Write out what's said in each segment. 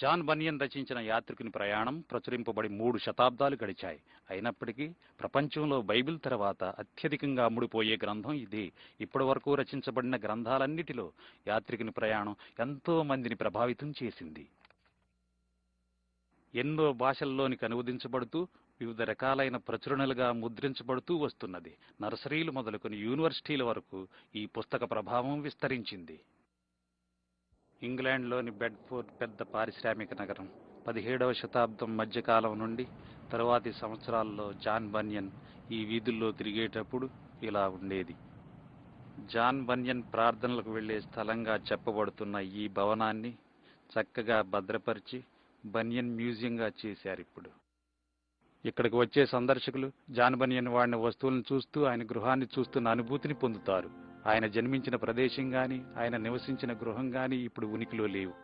John బనియన్ రచించిన యాత్రికుని ప్రయాణం ప్రచురింపబడి 3 శతాబ్దాలు గడిచాయి. అయినప్పటికీ ప్రపంచంలో బైబిల్ తర్వాత అత్యధికంగా అమ్ముడుపోయే గ్రంథం ఇదే. ఇప్పటి వరకు రచించబడిన గ్రంథాలన్నిటిలో యాత్రికుని ప్రయాణం ఎంతో మందిని ప్రభావితం చేసింది. ఎన్నో భాషల్లోనికి అనువదించబడుతూ వివిధ రకాలైన ప్రచురణలుగా ముద్రించబడుతూ వస్తున్నది. నర్సరీలు మొదలుకొని యూనివర్సిటీల వరకు ఈ పుస్తక ప్రభావం విస్తరించింది. ఇంగ్లాండ్లోని బెడ్ఫోర్డ్ పెద్ద పారిశ్రామిక నగరం. 17వ శతాబ్దం మధ్యకాలం నుండి తరువాతి సంవత్సరాల్లో జాన్ బనియన్ ఈ వీధుల్లో తిరిగేటప్పుడు ఇలా ఉండేది. జాన్ బనియన్ ప్రార్థనలకు వెళ్లే స్థలంగా చెప్పబడుతున్న ఈ భవనాన్ని చక్కగా భద్రపరిచి బనియన్ మ్యూజియంగా చేశారిప్పుడు. ఇక్కడికి వచ్చే సందర్శకులు జాన్ బనియన్ వాడిన వస్తువులను చూస్తూ ఆయన గృహాన్ని చూస్తున్న అనుభూతిని పొందుతారు. ఆయన జన్మించిన ప్రదేశం గాని ఆయన నివసించిన గృహం గాని ఇప్పుడు ఉనికిలో లేవు.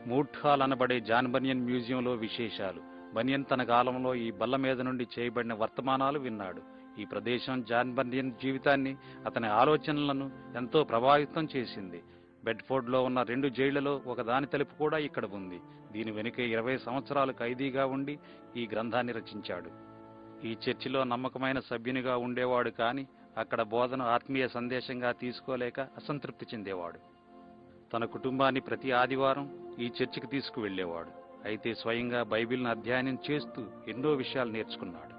మూట్ హాల్ అనబడే జాన్ బనియన్ మ్యూజియంలో విశేషాలు. బనియన్ తన కాలంలో ఈ బల్ల మీద నుండి చేయబడిన వర్తమానాలు విన్నాడు. ఈ ప్రదేశం జాన్ బనియన్ జీవితాన్ని, అతని ఆలోచనలను ఎంతో ప్రభావితం చేసింది. బెడ్ఫోర్డ్లో ఉన్న 2 జైళ్లలో ఒకదాని తలుపు కూడా ఇక్కడ ఉంది. దీని వెనుకే 20 సంవత్సరాలు ఖైదీగా ఉండి ఈ గ్రంథాన్ని రచించాడు. ఈ చర్చిలో నమ్మకమైన సభ్యునిగా ఉండేవాడు కాని అక్కడ బోధన ఆత్మీయ సందేశంగా తీసుకోలేక అసంతృప్తి చెందేవాడు. తన కుటుంబాన్ని ప్రతి ఆదివారం ఈ చర్చికి తీసుకువెళ్లేవాడు. అయితే స్వయంగా బైబిల్ను అధ్యయనం చేస్తూ ఎన్నో విషయాలు నేర్చుకున్నాడు.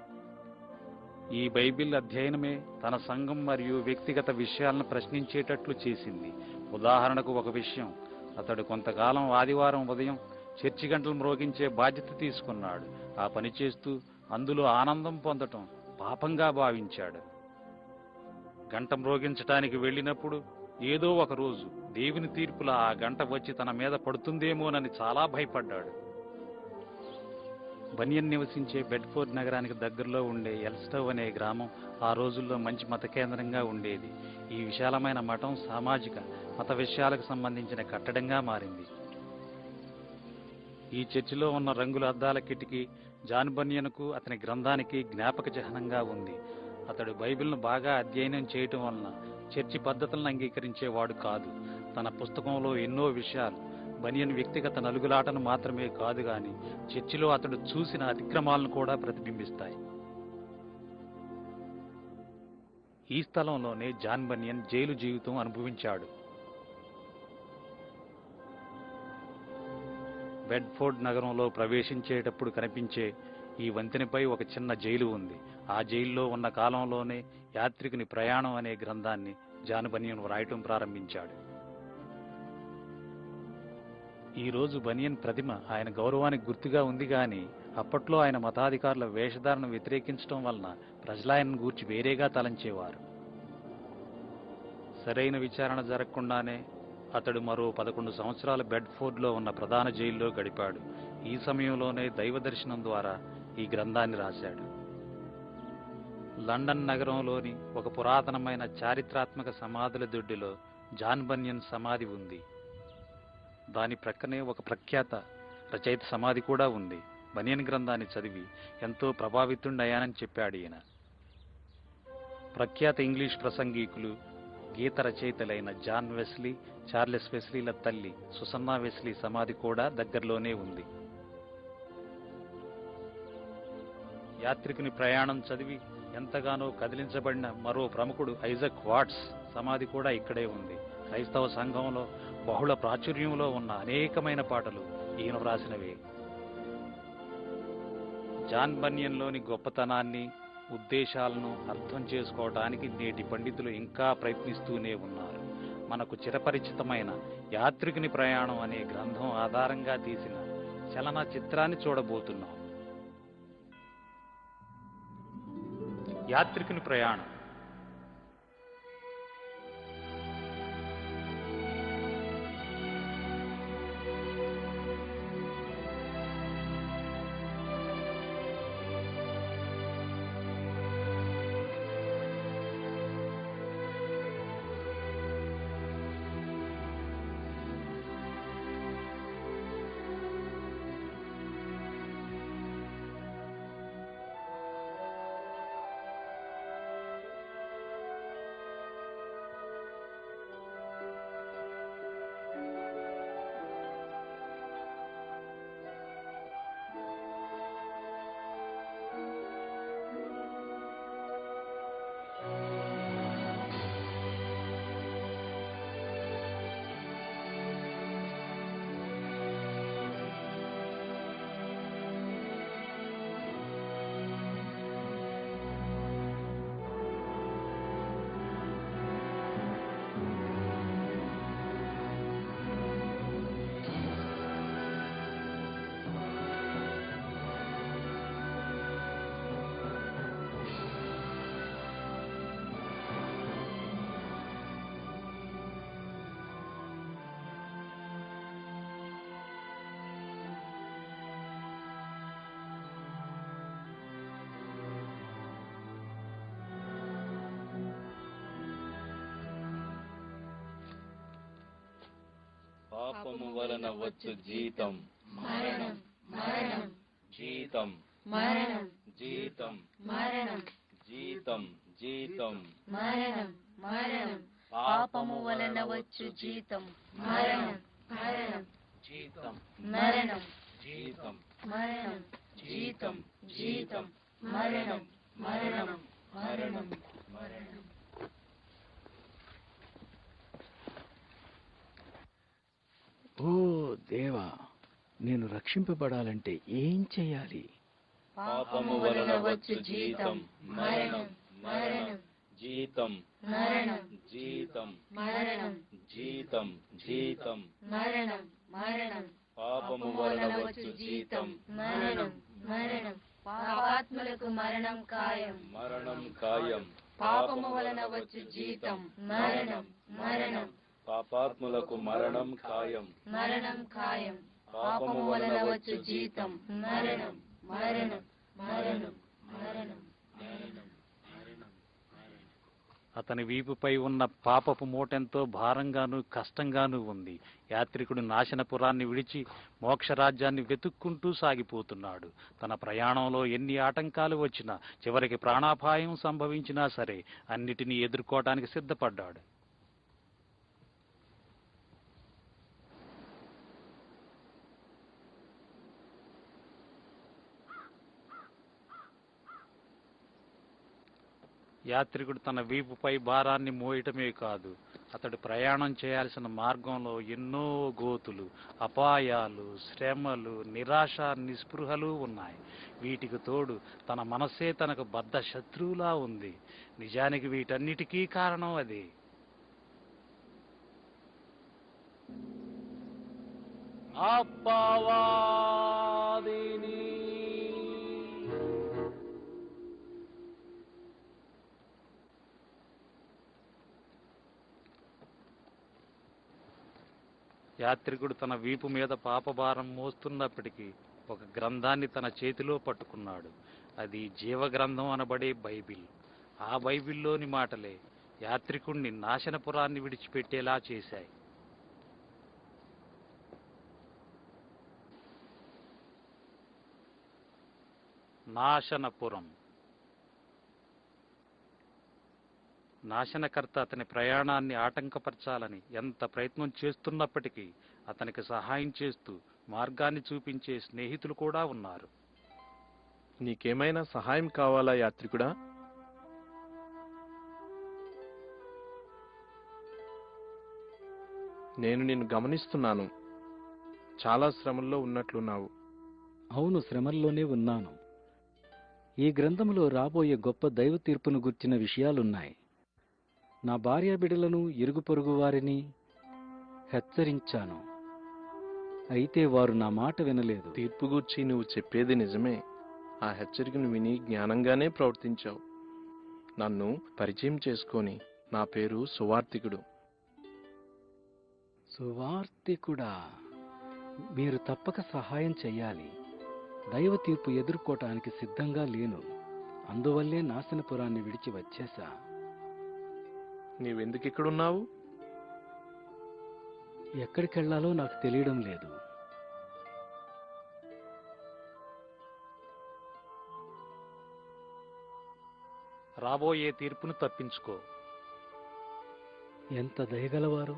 ఈ బైబిల్ అధ్యయనమే తన సంఘం మరియు వ్యక్తిగత విషయాలను ప్రశ్నించేటట్లు చేసింది. ఉదాహరణకు ఒక విషయం, అతడు కొంతకాలం ఆదివారం ఉదయం చర్చి గంటలు మ్రోగించే బాధ్యత తీసుకున్నాడు. ఆ పని చేస్తూ అందులో ఆనందం పొందటం పాపంగా భావించాడు. గంట మ్రోగించటానికి వెళ్ళినప్పుడు ఏదో ఒక రోజు దేవుని తీర్పులా ఆ గంట వచ్చి తన మీద పడుతుందేమోనని చాలా భయపడ్డాడు. బనియన్ నివసించే బెడ్ఫోర్డ్ నగరానికి దగ్గరలో ఉండే ఎల్స్టవ్ అనే గ్రామం ఆ రోజుల్లో మంచి మత కేంద్రంగా ఉండేది. ఈ విశాలమైన మఠం సామాజిక మత విషయాలకు సంబంధించిన కట్టడంగా మారింది. ఈ చర్చిలో ఉన్న రంగుల అద్దాల కిటికీ జాన్ బనియన్కు అతని గ్రంథానికి జ్ఞాపక చిహ్నంగా ఉంది. అతడు బైబిల్ను బాగా అధ్యయనం చేయటం వలన చర్చి పద్ధతులను అంగీకరించేవాడు కాదు. తన పుస్తకంలో ఎన్నో విషయాలు బనియన్ వ్యక్తిగత నలుగులాటను మాత్రమే కాదు గాని చర్చిలో అతడు చూసిన అతిక్రమాలను కూడా ప్రతిబింబిస్తాయి. ఈ స్థలంలోనే జాన్ బనియన్ జైలు జీవితం అనుభవించాడు. బెడ్ఫోర్డ్ నగరంలో ప్రవేశించేటప్పుడు కనిపించే ఈ వంతెనపై ఒక చిన్న జైలు ఉంది. ఆ జైల్లో ఉన్న కాలంలోనే యాత్రికుని ప్రయాణం అనే గ్రంథాన్ని జాన్ బనియన్ వ్రాయటం ప్రారంభించాడు. ఈ రోజు బనియన్ ప్రతిమ ఆయన గౌరవానికి గుర్తుగా ఉంది గాని అప్పట్లో ఆయన మతాధికారుల వేషధారణ వ్యతిరేకించడం వలన ప్రజలాయనను గూర్చి వేరేగా తలంచేవారు. సరైన విచారణ జరగకుండానే అతడు మరో 11 సంవత్సరాలు బెడ్ఫోర్డ్లో ఉన్న ప్రధాన జైల్లో గడిపాడు. ఈ సమయంలోనే దైవ దర్శనం ద్వారా ఈ గ్రంథాన్ని రాశాడు. లండన్ నగరంలోని ఒక పురాతనమైన చారిత్రాత్మక సమాధుల దొడ్డిలో జాన్ బనియన్ సమాధి ఉంది. దాని ప్రక్కనే ఒక ప్రఖ్యాత రచయిత సమాధి కూడా ఉంది. బనియన్ గ్రంథాన్ని చదివి ఎంతో ప్రభావితుడయ్యానని చెప్పాడు ఈయన. ప్రఖ్యాత ఇంగ్లీష్ ప్రసంగికులు, గీత రచయితలైన జాన్ వెస్లీ, చార్లెస్ వెస్లీల తల్లి సుసన్నా వెస్లీ సమాధి కూడా దగ్గరలోనే ఉంది. యాత్రికుని ప్రయాణం చదివి ఎంతగానో కదిలించబడిన మరో ప్రముఖుడు ఐజక్ వాట్స్ సమాధి కూడా ఇక్కడే ఉంది. క్రైస్తవ సంఘంలో బహుళ ప్రాచుర్యంలో ఉన్న అనేకమైన పాటలు ఈయన వ్రాసినవే. జాన్ బనియన్లోని గొప్పతనాన్ని, ఉద్దేశాలను అర్థం చేసుకోవడానికి నేటి పండితులు ఇంకా ప్రయత్నిస్తూనే ఉన్నారు. మనకు చిరపరిచితమైన యాత్రికుని ప్రయాణం అనే గ్రంథం ఆధారంగా తీసిన చలన చిత్రాన్ని చూడబోతున్నాం. యాత్రికుని ప్రయాణం. పాపము వలన వచ్చు జీతం మరణం మరణం జీతం మరణం జీతం మరణం జీతం జీతం మరణం మరణం పాపము వలన వచ్చు జీతం మరణం మరణం జీతం మరణం జీతం మరణం జీతం జీతం మరణం మరణం మరణం మరణం. ఓ దేవా, నేను రక్షింపబడాలంటే ఏం చేయాలి? పాపము వలన వచ్చు జీతం మరణం మరణం జీతం మరణం జీతం మరణం జీతం జీతం మరణం మరణం పాపము వలన వచ్చు జీతం మరణం మరణం పాపాత్ములకు మరణం ఖాయం మరణం ఖాయం పాపము వలన వచ్చు జీతం మరణం మరణం పాపాత్ములకు మరణం ఖాయం మరణం ఖాయం పాపము వలన వచ్చు జీతం మరణం మరణం మరణం మరణం మరణం. అతని వీపుపై ఉన్న పాపపు మూటెంతో భారంగాను కష్టంగానూ ఉంది. యాత్రికుడు నాశనపురాన్ని విడిచి మోక్షరాజ్యాన్ని వెతుక్కుంటూ సాగిపోతున్నాడు. తన ప్రయాణంలో ఎన్ని ఆటంకాలు వచ్చినా, చివరికి ప్రాణాపాయం సంభవించినా సరే అన్నిటినీ ఎదుర్కోవటానికి సిద్ధపడ్డాడు. యాత్రికుడు తన వీపుపై భారాన్ని మోయటమే కాదు, అతడు ప్రయాణం చేయాల్సిన మార్గంలో ఎన్నో గోతులు, అపాయాలు, శ్రమలు, నిరాశ, నిస్పృహలు ఉన్నాయి. వీటికి తోడు తన మనస్సే తనకు బద్ధ శత్రువులా ఉంది. నిజానికి వీటన్నిటికీ కారణం అదే. అపవాదిని యాత్రికుడు తన వీపు మీద పాపభారం మోస్తున్నప్పటికీ ఒక గ్రంథాన్ని తన చేతిలో పట్టుకున్నాడు. అది జీవగ్రంథం అనబడే బైబిల్. ఆ బైబిల్లోని మాటలే యాత్రికుణ్ణి నాశనపురాన్ని విడిచిపెట్టేలా చేశాయి. నాశనపురం. నాశనకర్త అతని ప్రయాణాన్ని ఆటంకపరచాలని ఎంత ప్రయత్నం చేస్తున్నప్పటికీ అతనికి సహాయం చేస్తూ మార్గాన్ని చూపించే స్నేహితులు కూడా ఉన్నారు. నీకేమైనా సహాయం కావాలా యాత్రికుడా? నేను నిన్ను గమనిస్తున్నాను. చాలా శ్రమల్లో ఉన్నట్లున్నావు. అవును, శ్రమల్లోనే ఉన్నాను. ఈ గ్రంథములో రాబోయే గొప్ప దైవ తీర్పును గుర్చిన విషయాలున్నాయి. నా భార్య బిడ్డలను, ఇరుగు పొరుగు వారిని హెచ్చరించాను. అయితే వారు నా మాట వినలేదు. తీర్పు గూర్చి నువ్వు చెప్పేది నిజమే. ఆ హెచ్చరికను విని జ్ఞానంగానే ప్రవర్తించావు. నన్ను పరిచయం చేసుకొని, నా పేరు సువార్తికుడు. సువార్తికుడా, మీరు తప్పక సహాయం చెయ్యాలి. దైవ తీర్పు ఎదుర్కోవటానికి సిద్ధంగా లేను. అందువల్లే నాశనపురాన్ని విడిచి వచ్చేశా. నీవెందుకిక్కడున్నావు? ఎక్కడికెళ్లాలో నాకు తెలియడం లేదు. రాబోయే తీర్పును తప్పించుకో. ఎంత దయగలవారు!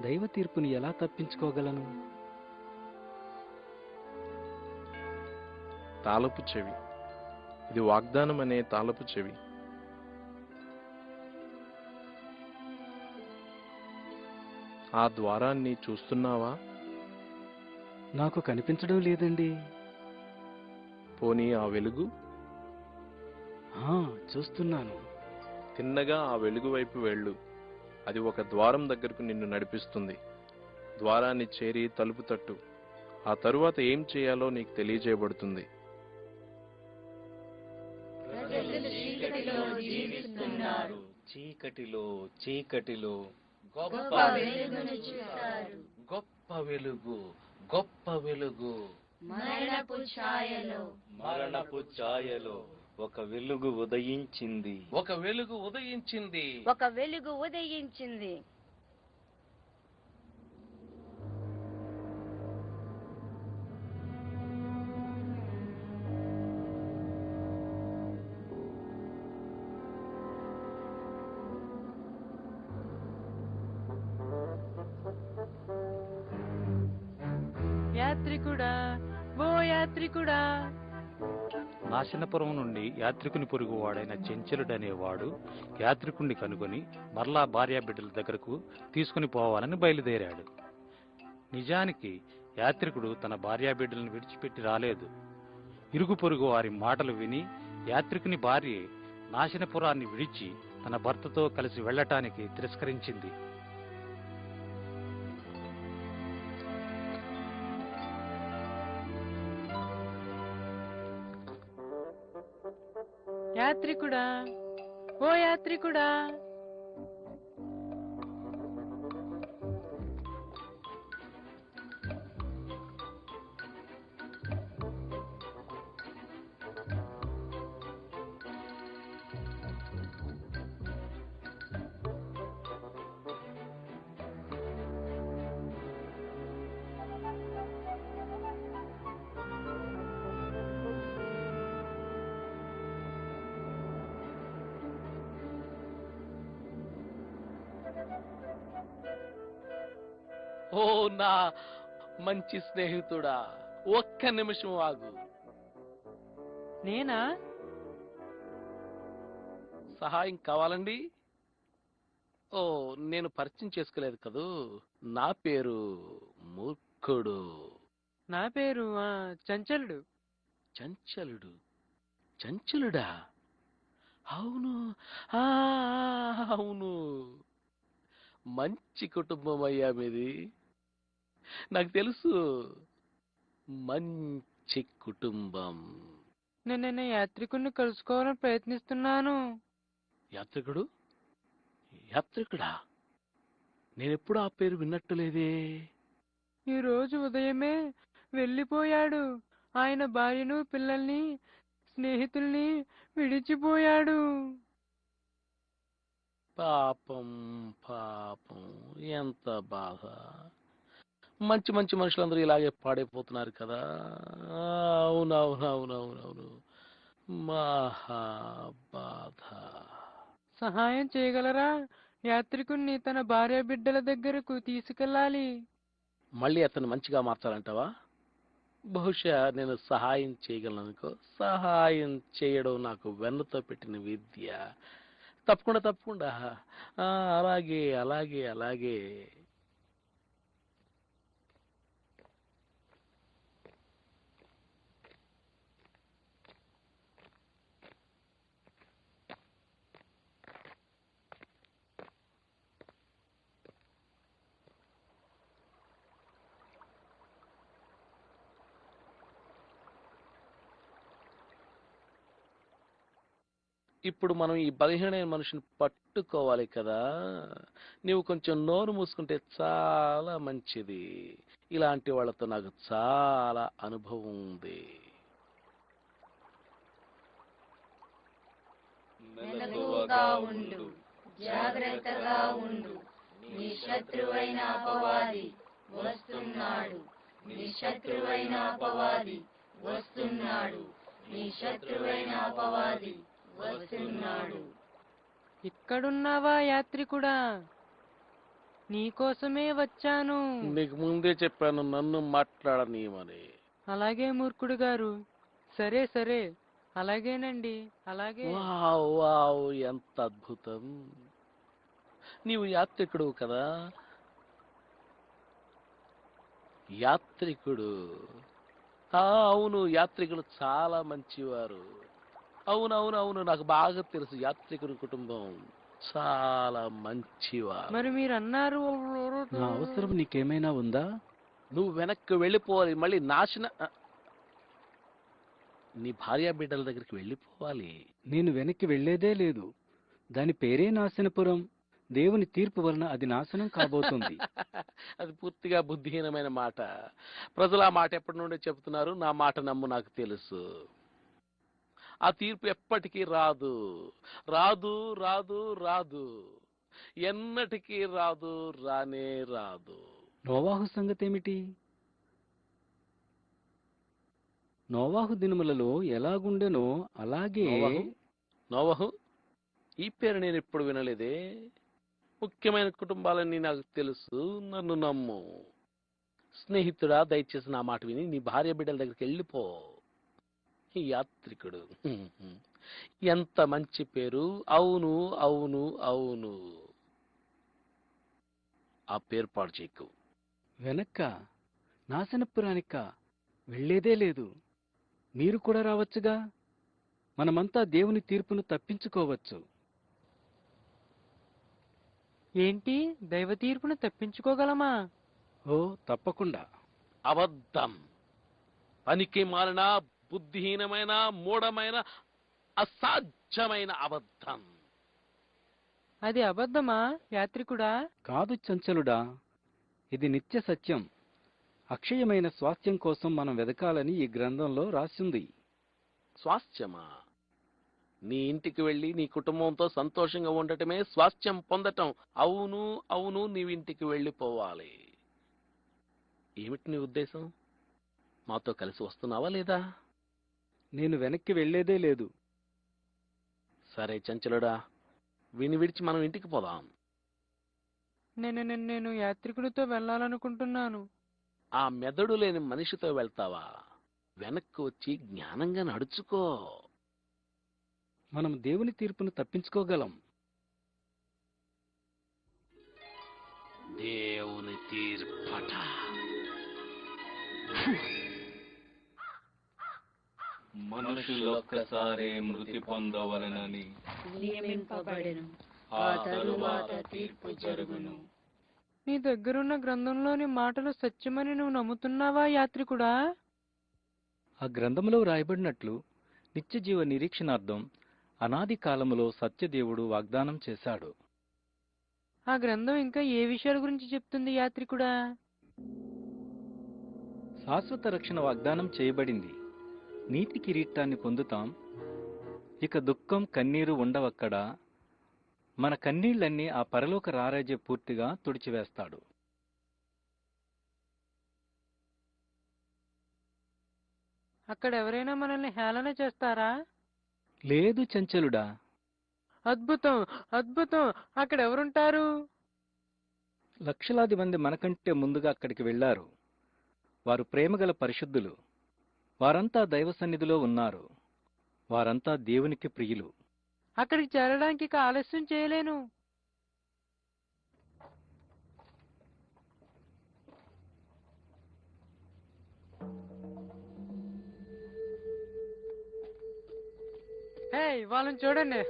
దైవ తీర్పుని ఎలా తప్పించుకోగలను? తాళపు చెవి. ఇది వాగ్దానం అనే తాళపు చెవి. ఆ ద్వారాన్ని చూస్తున్నావా? నాకు కనిపించడం లేదండి. పోనీ ఆ వెలుగు? చూస్తున్నాను. తిన్నగా ఆ వెలుగు వైపు వెళ్ళు. అది ఒక ద్వారం దగ్గరకు నిన్ను నడిపిస్తుంది. ద్వారాన్ని చేరి తలుపు తట్టు. ఆ తరువాత ఏం చేయాలో నీకు తెలియజేయబడుతుంది. చీకటిలో చీకటిలో గొప్ప వెలుగును చూశారు. గొప్ప వెలుగు, గొప్ప వెలుగు. మరణపు ఛాయలో, మరణపు ఛాయలో ఒక వెలుగు ఉదయించింది. ఒక వెలుగు ఉదయించింది. ఒక వెలుగు ఉదయించింది. యాత్రికుడా, ఓ యాత్రికుడా. నాశనపురం నుండి యాత్రికుని పొరుగువాడైన చెంచలుడనేవాడు యాత్రికుణ్ణి కనుగొని మరలా భార్యాబిడ్డల దగ్గరకు తీసుకుని పోవాలని బయలుదేరాడు. నిజానికి యాత్రికుడు తన భార్యాబిడ్డలను విడిచిపెట్టి రాలేదు. ఇరుగు పొరుగు వారి మాటలు విని యాత్రికుని భార్య నాశనపురాన్ని విడిచి తన భర్తతో కలిసి వెళ్ళటానికి తిరస్కరించింది. యాత్రికుడా, ఓ యాత్రికుడా. ఓ నా మంచి స్నేహితుడా, ఒక్క నిమిషం ఆగు. నేనా? సహాయం కావాలండి? ఓ, నేను పరిచయం చేసుకోలేదు కదూ. నా పేరు మూర్ఖుడు. నా పేరు చంచలుడు. చంచలుడు? చంచలుడా? అవును, అవును. మంచి కుటుంబం అయ్యా మీది. నాకు తెలుసు, మంచి కుటుంబం. నేను యాత్రికుణ్ణి కలుసుకోవాలని ప్రయత్నిస్తున్నాను. యాత్రికుడు? యాత్రికుడా? నేనెప్పుడు ఆ పేరు విన్నట్టు లేదే. ఈ రోజు ఉదయమే వెళ్ళిపోయాడు. ఆయన భార్యను, పిల్లల్ని, స్నేహితుల్ని విడిచిపోయాడు. పాపం పాపం, ఎంత బాధ. మంచి మంచి మనుషులందరూ ఇలాగే పాడైపోతున్నారు కదా. అవునవునవునవునవును, మహా బాధ. సహాయం చేయగలరా? యాత్రికుణ్ణి తన భార్య బిడ్డల దగ్గరకు తీసుకెళ్ళాలి. మళ్ళీ అతను మంచిగా మార్చాలంటావా? బహుశా నేను సహాయం చేయగలను అనుకో. సహాయం చేయడం నాకు వెన్నతో పెట్టిన విద్య. తప్పకుండా తప్పకుండా. అలాగే అలాగే అలాగే. ఇప్పుడు మనం ఈ బలహీనమైన మనిషిని పట్టుకోవాలి కదా. నీవు కొంచెం నోరు మూసుకుంటే చాలా మంచిది. ఇలాంటి వాళ్ళతో నాకు చాలా అనుభవం ఉంది. మెలకువగా ఉండు, జాగ్రత్తగా ఉండు. నీ శత్రువైన అపవాది వస్తున్నాడు. నీ శత్రువైన అపవాది వస్తున్నాడు. నీ శత్రువైన అపవాది వస్తున్నాడు. ఇక్కడున్నావా యాత్రికుడా? నీకోసమే వచ్చాను. నీకు ముందే చెప్పాను నన్ను మాట్లాడనీయమని. అలాగే మూర్ఖుడు గారు. సరే సరే, అలాగేనండి, అలాగే. వావ్ వావ్, ఎంత అద్భుతం. నీవు యాత్రికుడు కదా. యాత్రికుడు. అవును, యాత్రికులు చాలా మంచివారు. అవునవునవును, నాకు బాగా తెలుసు. యాత్రికుడి కుటుంబం చాలా మంచివారు. మరి మీరు అన్నారు. నా అవసరం నీకేమైనా ఉందా? నువ్వు వెనక్కి వెళ్ళిపోవాలి. మళ్ళీ నీ భార్యా బిడ్డల దగ్గరికి వెళ్ళిపోవాలి. నేను వెనక్కి వెళ్లేదే లేదు. దాని పేరే నాశనపురం. దేవుని తీర్పు వలన అది నాశనం కాబోతుంది. అది పూర్తిగా బుద్ధిహీనమైన మాట. ప్రజలు ఆ మాట ఎప్పటి నుండి చెబుతున్నారు. నా మాట నమ్ము, నాకు తెలుసు. ఆ తీర్పు ఎప్పటికీ రాదు, రాదు రాదు రాదు, ఎన్నటికీ రాదు, రానే రాదు. నోవాహు సంగతేమిటి? నోవాహు దినములలో ఎలాగుండెనో అలాగే. నోవహు? ఈ పేరు నేను ఎప్పుడు వినలేదే. ముఖ్యమైన కుటుంబాలన్నీ నాకు తెలుసు, నన్ను నమ్ము. స్నేహితుడా, దయచేసి నా మాట విని నీ భార్య బిడ్డల దగ్గరికి వెళ్ళిపో. ఈ యాత్రికుడు ఎంత మంచి పేరు. అవును అవును అవును. ఆ పేరు పాడు చేయకు. వెనక్క నాశనపురానిక వెళ్ళేదే లేదు. మీరు కూడా రావచ్చుగా. మనమంతా దేవుని తీర్పును తప్పించుకోవచ్చు. ఏంటి, దైవ తీర్పును తప్పించుకోగలమా? ఓ తప్పకుండా. అబద్ధం. పనికి మాలిన, బుద్ధిహీనమైన, మూఢమైన, అసాధ్యమైన అబద్ధం. అది అబద్ధమా యాత్రికుడా? కాదు చంచలుడా, ఇది నిత్య సత్యం. అక్షయమైన స్వాస్థ్యం కోసం మనం వెదకాలని ఈ గ్రంథంలో రాసింది. స్వాస్థ్యమా? నీ ఇంటికి వెళ్ళి నీ కుటుంబంతో సంతోషంగా ఉండటమే స్వాస్థ్యం పొందటం. అవును అవును, నీవింటికి వెళ్ళిపోవాలి. ఏమిటి నీ ఉద్దేశం? మాతో కలిసి వస్తున్నావా లేదా? నేను వెనక్కి వెళ్ళేదే లేదు. సరే చంచలుడా, విని విడిచి మనం ఇంటికి పోదాం. నేను యాత్రికుడితో వెళ్ళాలనుకుంటున్నాను. ఆ మెదడు లేని మనిషితో వెళ్తావా? వెనక్కి వచ్చి జ్ఞానంగా నడుచుకో. మనం దేవుని తీర్పును తప్పించుకోగలం. దేవుని తీర్పట. మనుషులొక్కసారే మృతి పొందవలనని నియమింపబడెను. ఆ తరువాత తీర్పు జరుగును. నీ దగ్గరున్న గ్రంథంలోని మాటలు సత్యమని నువ్వు నమ్ముతున్నావా యాత్రికుడా? ఆ గ్రంథములో రాయబడినట్లు నిత్యజీవ నిరీక్షణార్థం అనాది కాలములో సత్యదేవుడు వాగ్దానం చేశాడు. ఆ గ్రంథం ఇంకా ఏ విషయాల గురించి చెప్తుంది యాత్రికుడా? శాశ్వత రక్షణ వాగ్దానం చేయబడింది. నీతి కిరీటాన్ని పొందుతాం. ఇక దుఃఖం కన్నీరు ఉండవక్కడ. మన కన్నీళ్లన్నీ ఆ పరలోక రారాజే పూర్తిగా తుడిచివేస్తాడు. అక్కడ ఎవరైనా మనల్ని హేళన చేస్తారా? లేదు చంచలుడా. అద్భుతం అద్భుతం. అక్కడ ఎవరుంటారు? లక్షలాది మంది మనకంటే ముందుగా అక్కడికి వెళ్లారు. వారు ప్రేమగల పరిశుద్ధులు. వారంతా దైవ సన్నిధిలో ఉన్నారు. వారంతా దేవునికి ప్రియులు. అక్కడికి చేరడానికి ఇక ఆలస్యం చేయలేను. హే, వాళ్ళని చూడండి.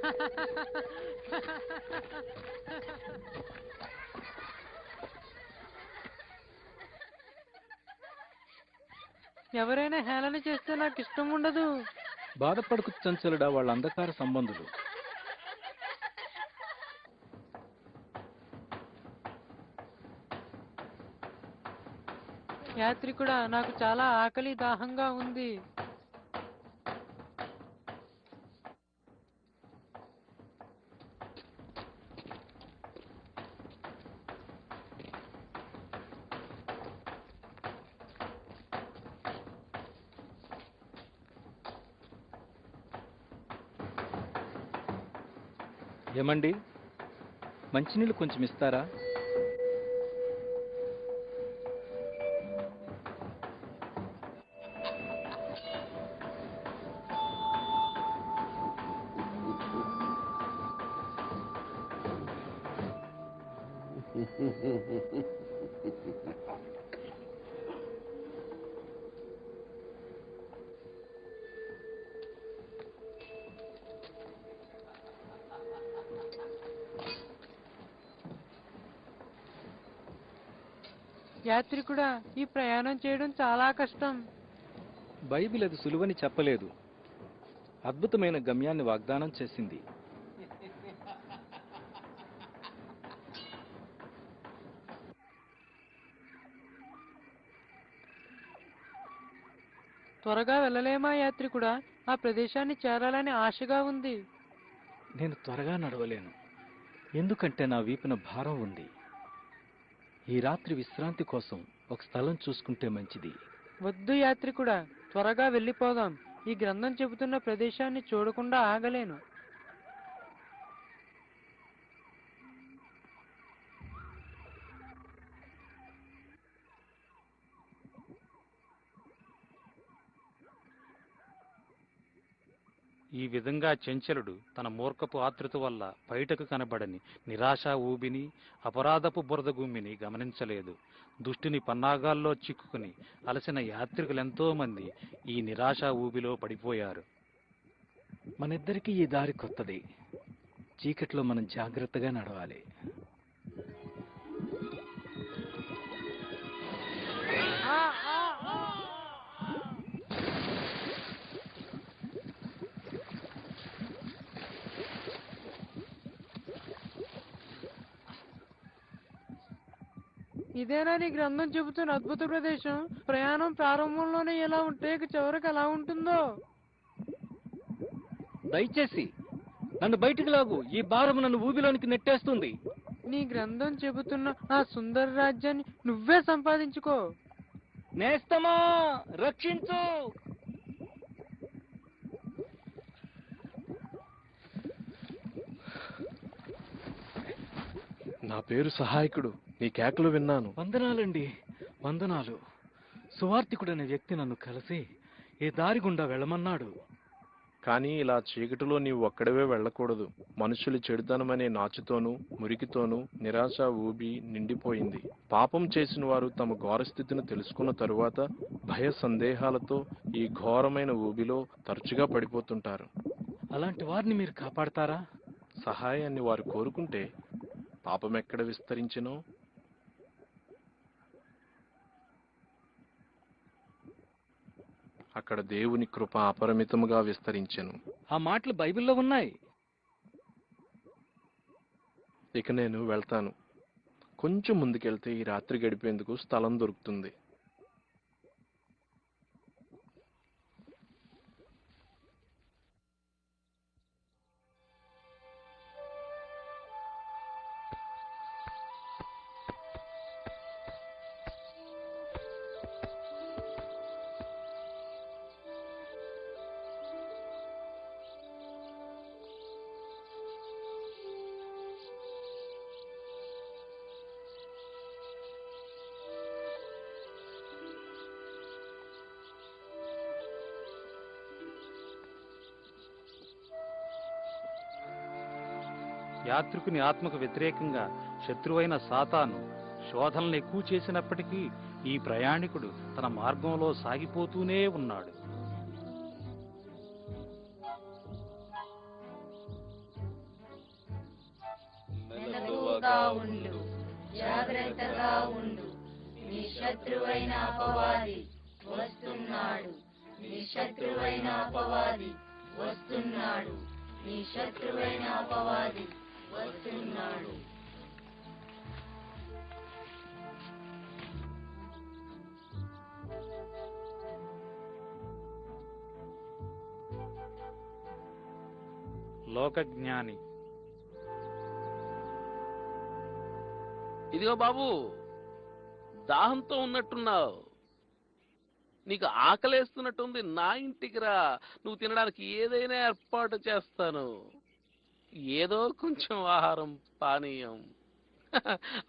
ఎవరైనా హేళన చేస్తే నాకు ఇష్టం ఉండదు. బాధపడకు చంచలుడా, వాళ్ళ అంధకార సంబంధులు. యాత్రికుడా, నాకు చాలా ఆకలి దాహంగా ఉంది. ఏమండి, మంచినీళ్ళు కొంచెం ఇస్తారా? యాత్రికుడా, ఈ ప్రయాణం చేయడం చాలా కష్టం. బైబిల్ అది సులువని చెప్పలేదు. అద్భుతమైన గమ్యాన్ని వాగ్దానం చేసింది. త్వరగా వెళ్ళలేమా యాత్రికుడా? ఆ ప్రదేశాన్ని చేరాలని ఆశగా ఉంది. నేను త్వరగా నడవలేను. ఎందుకంటే నా వీపున భారం ఉంది. ఈ రాత్రి విశ్రాంతి కోసం ఒక స్థలం చూసుకుంటే మంచిది. వద్దు యాత్రికుడా, త్వరగా వెళ్ళిపోదాం. ఈ గ్రంథం చెబుతున్న ప్రదేశాన్ని చూడకుండా ఆగలేను. ఈ విధంగా చెంచలుడు తన మూర్ఖపు ఆతృత వల్ల బయటకు కనబడని నిరాశా ఊబిని, అపరాధపు బురద గుమ్మిని గమనించలేదు. దుష్టుని పన్నాగాల్లో చిక్కుకుని అలసిన యాత్రికులెంతో మంది ఈ నిరాశా ఊబిలో పడిపోయారు. మనిద్దరికీ ఈ దారి కొత్తది. చీకట్లో మనం జాగ్రత్తగా నడవాలి. ఇదేనా నీ గ్రంథం చెబుతున్న అద్భుత ప్రదేశం? ప్రయాణం ప్రారంభంలోనే ఎలా ఉంటే ఇక చివరికి ఎలా ఉంటుందో. దయచేసి నన్ను బయటికి లాగు. ఈ భారం నన్ను ఊబిలోనికి నెట్టేస్తుంది. నీ గ్రంథం చెబుతున్న ఆ సుందర రాజ్యాన్ని నువ్వే సంపాదించుకో. నేస్తమా, రక్షించు. నా పేరు సహాయకుడు. నీ కేకలు విన్నాను. వందనాలండి, వందనాలు. సువార్తికుడనే వ్యక్తి నన్ను కలిసి ఈ దారి గుండా వెళ్ళమన్నాడు. కానీ ఇలా చీకటిలో నీవు ఒక్కడవే వెళ్ళకూడదు. మనుషులు చెడుతనమనే నాచుతోనూ మురికితోనూ నిరాశ ఊబి నిండిపోయింది. పాపం చేసిన వారు తమ ఘోరస్థితిని తెలుసుకున్న తరువాత భయ సందేహాలతో ఈ ఘోరమైన ఊబిలో తరచుగా పడిపోతుంటారు. అలాంటి వారిని మీరు కాపాడతారా? సహాయాన్ని వారు కోరుకుంటే పాపం ఎక్కడ విస్తరించినో అక్కడ దేవుని కృప అపరిమితముగా విస్తరించెను. ఆ మాటలు బైబిల్లో ఉన్నాయి. ఇక నేను వెళ్తాను. కొంచెం ముందుకెళ్తే ఈ రాత్రి గడిపేందుకు స్థలం దొరుకుతుంది. యాత్రికుని ఆత్మకు వ్యతిరేకంగా శత్రువైన సాతాను శోధనలు ఎక్కువ చేసినప్పటికీ ఈ ప్రయాణికుడు తన మార్గంలో సాగిపోతూనే ఉన్నాడు. మెలకువగా ఉండు, జాగ్రత్తగా ఉండు. నీ శత్రువైన అపవాది వస్తున్నాడు. నీ శత్రువైన అపవాది వస్తున్నాడు. నీ శత్రువైన అపవాది వస్తున్నాడు. లోకజ్ఞాని. ఇదిగో బాబు, దాహంతో ఉన్నట్టున్నావు. నీకు ఆకలేస్తున్నట్టుంది. నా ఇంటికి రా, నువ్వు తినడానికి ఏదైనా ఏర్పాటు చేస్తాను. ఏదో కొంచెం ఆహారం, పానీయం.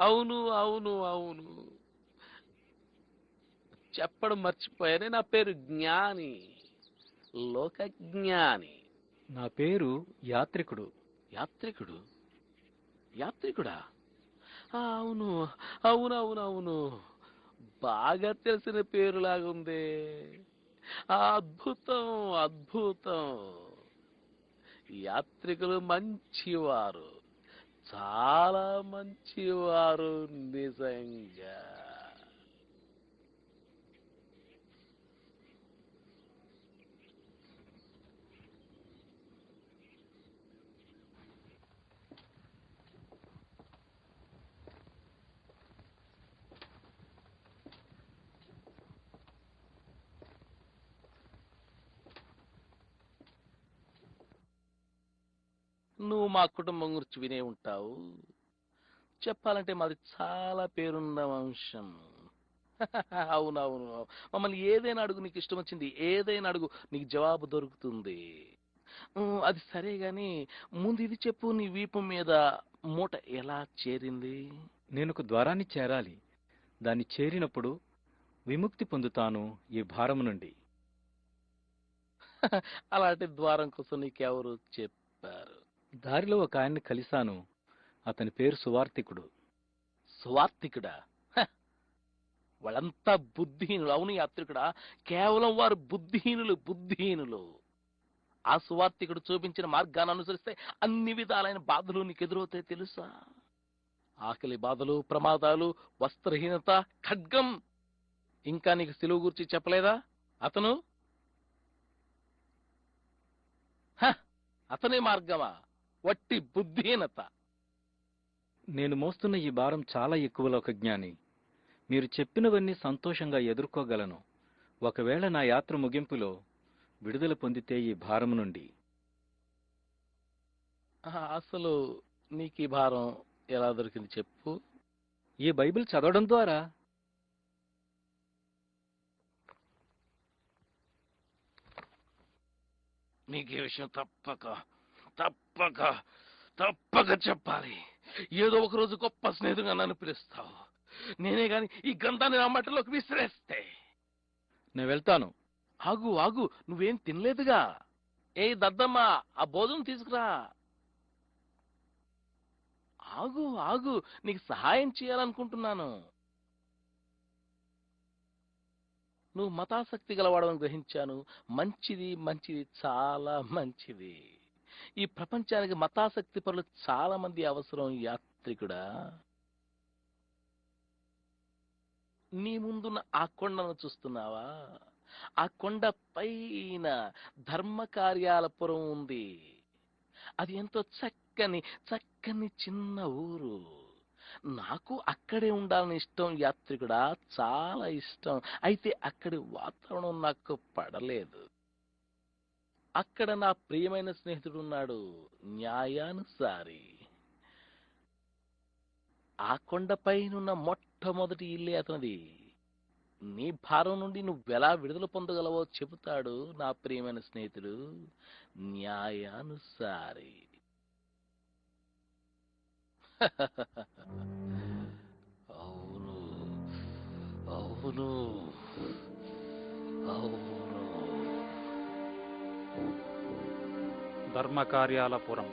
అవును అవును అవును, చెప్పడం మర్చిపోయానే. నా పేరు జ్ఞాని, లోక జ్ఞాని. నా పేరు యాత్రికుడు. యాత్రికుడు? యాత్రికుడా? అవును అవునవునవును, బాగా తెలిసిన పేరులాగుంది. అద్భుతం అద్భుతం. యాత్రికులు మంచివారు, చాలా మంచివారు నిజంగా. నువ్వు మా కుటుంబం గురించి వినే ఉంటావు. చెప్పాలంటే మాది చాలా పేరున్న వంశం. అవునవును, మమ్మల్ని ఏదైనా అడుగు, నీకు ఇష్టం వచ్చింది ఏదైనా అడుగు, నీకు జవాబు దొరుకుతుంది. అది సరే గాని ముందు ఇది చెప్పు, నీ వీపు మీద మూట ఎలా చేరింది? నేను ఒక ద్వారాన్ని చేరాలి. దాన్ని చేరినప్పుడు విముక్తి పొందుతాను ఈ భారము నుండి. అలాంటి ద్వారం కోసం నీకెవరు చెప్పారు? దారిలో ఒక ఆయన్ని కలిశాను. అతని పేరు సువార్తికుడు. స్వార్థికుడా? హ! వాళ్ళంతా బుద్ధిహీనులు. అవును యాత్రికుడా, కేవలం వారు బుద్ధిహీనులు. ఆ సువార్తికుడు చూపించిన మార్గాన్ని అనుసరిస్తే అన్ని విధాలైన బాధలు నీకు ఎదురవుతాయి తెలుసా? ఆకలి బాధలు, ప్రమాదాలు, వస్త్రహీనత, ఖడ్గం. ఇంకా నీకు సిలువ గురించి చెప్పలేదా అతను? హ! అతనే మార్గమా? వట్టి బుద్ధిహీనత. నేను మోస్తున్న ఈ భారం చాలా ఎక్కువ లోకజ్ఞాని. మీరు చెప్పినవన్నీ సంతోషంగా ఎదుర్కోగలను. ఒకవేళ నా యాత్ర ముగింపులో విడుదల పొందితే ఈ భారం నుండి. అసలు నీకు ఈ భారం ఎలా దొరికింది చెప్పు? ఈ బైబిల్ చదవడం ద్వారా. నీకు ఈ విషయం తప్పక చెప్పాలి. ఏదో ఒక రోజు గొప్ప స్నేహితుగా నన్ను పిలుస్తావు. నేనే గాని ఈ గ్రంథాన్ని నా మట్టిలోకి విసిరేస్తే. నేను వెళ్తాను. ఆగు, నువ్వేం తినలేదుగా. ఏ దద్దమ్మ, ఆ భోజనం తీసుకురా. ఆగు, నీకు సహాయం చేయాలనుకుంటున్నాను. నువ్వు మతాసక్తి గలవాడని గ్రహించాను. మంచిది, చాలా మంచిది. ఈ ప్రపంచానికి మతాసక్తి పరులు చాలా మంది అవసరం యాత్రికుడా. నీ ముందున్న ఆ కొండను చూస్తున్నావా? ఆ కొండ పైన ధర్మ కార్యాలపురం ఉంది. అది ఎంతో చక్కని చిన్న ఊరు. నాకు అక్కడే ఉండాలని ఇష్టం యాత్రికుడా, చాలా ఇష్టం. అయితే అక్కడి వాతావరణం నాకు పడలేదు. అక్కడ నా ప్రియమైన స్నేహితుడు ఉన్నాడు, న్యాయానుసారి. ఆ కొండపైనున్న మొట్టమొదటి ఇల్లే అతనిది. నీ భారం నుండి నువ్వెలా విడుదల పొందగలవో చెబుతాడు నా ప్రియమైన స్నేహితుడు, న్యాయానుసారి. అవును. ధర్మకార్యాలపురం.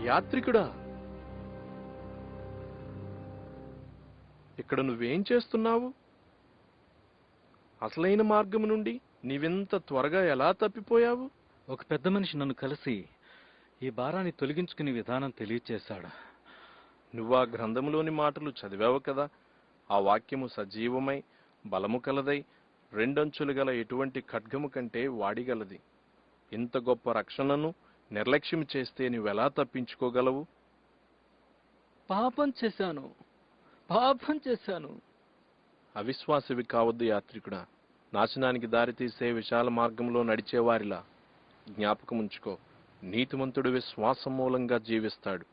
యాత్రికుడా, ఇక్కడ నువ్వేం చేస్తున్నావు? అసలైన మార్గం నుండి నీవింత త్వరగా ఎలా తప్పిపోయావు? ఒక పెద్ద మనిషి నన్ను కలిసి ఈ భారాన్ని తొలగించుకునే విధానం తెలియచేశాడు. నువ్వు ఆ గ్రంథములోని మాటలు చదివావు కదా? ఆ వాక్యము సజీవమై బలము కలదై రెండంచులు గల ఎటువంటి ఖడ్గము కంటే వాడిగలది. ఇంత గొప్ప రక్షణను నిర్లక్ష్యం చేస్తే నువ్వెలా తప్పించుకోగలవు? పాపం చేశాను. అవిశ్వాసివి కావద్దు యాత్రికుడా. నాశనానికి దారితీసే విశాల మార్గంలో నడిచేవారిలా జ్ఞాపకముంచుకో, నీతిమంతుడు విశ్వాసం మూలంగా జీవిస్తాడు.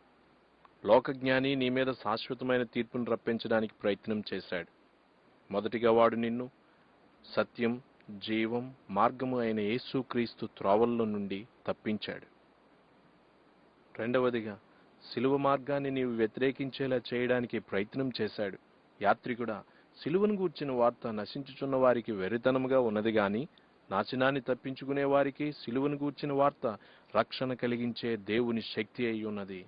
లోకజ్ఞాని నీ మీద శాశ్వతమైన తీర్పును రప్పించడానికి ప్రయత్నం చేశాడు. మొదటిగా వాడు నిన్ను సత్యం, జీవం, మార్గము అయిన యేసుక్రీస్తు త్రోవల్లో నుండి తప్పించాడు. రెండవదిగా సిలువ మార్గాన్ని నీవు వ్యతిరేకించేలా చేయడానికి ప్రయత్నం చేశాడు. యాత్రికుడా, సిలువను గూర్చిన వార్త నశించుచున్న వారికి వెర్రితనముగా ఉన్నది గాని, నాశనాన్ని తప్పించుకునే వారికి సిలువను గూర్చిన వార్త రక్షణ కలిగించే దేవుని శక్తి అయి ఉన్నది.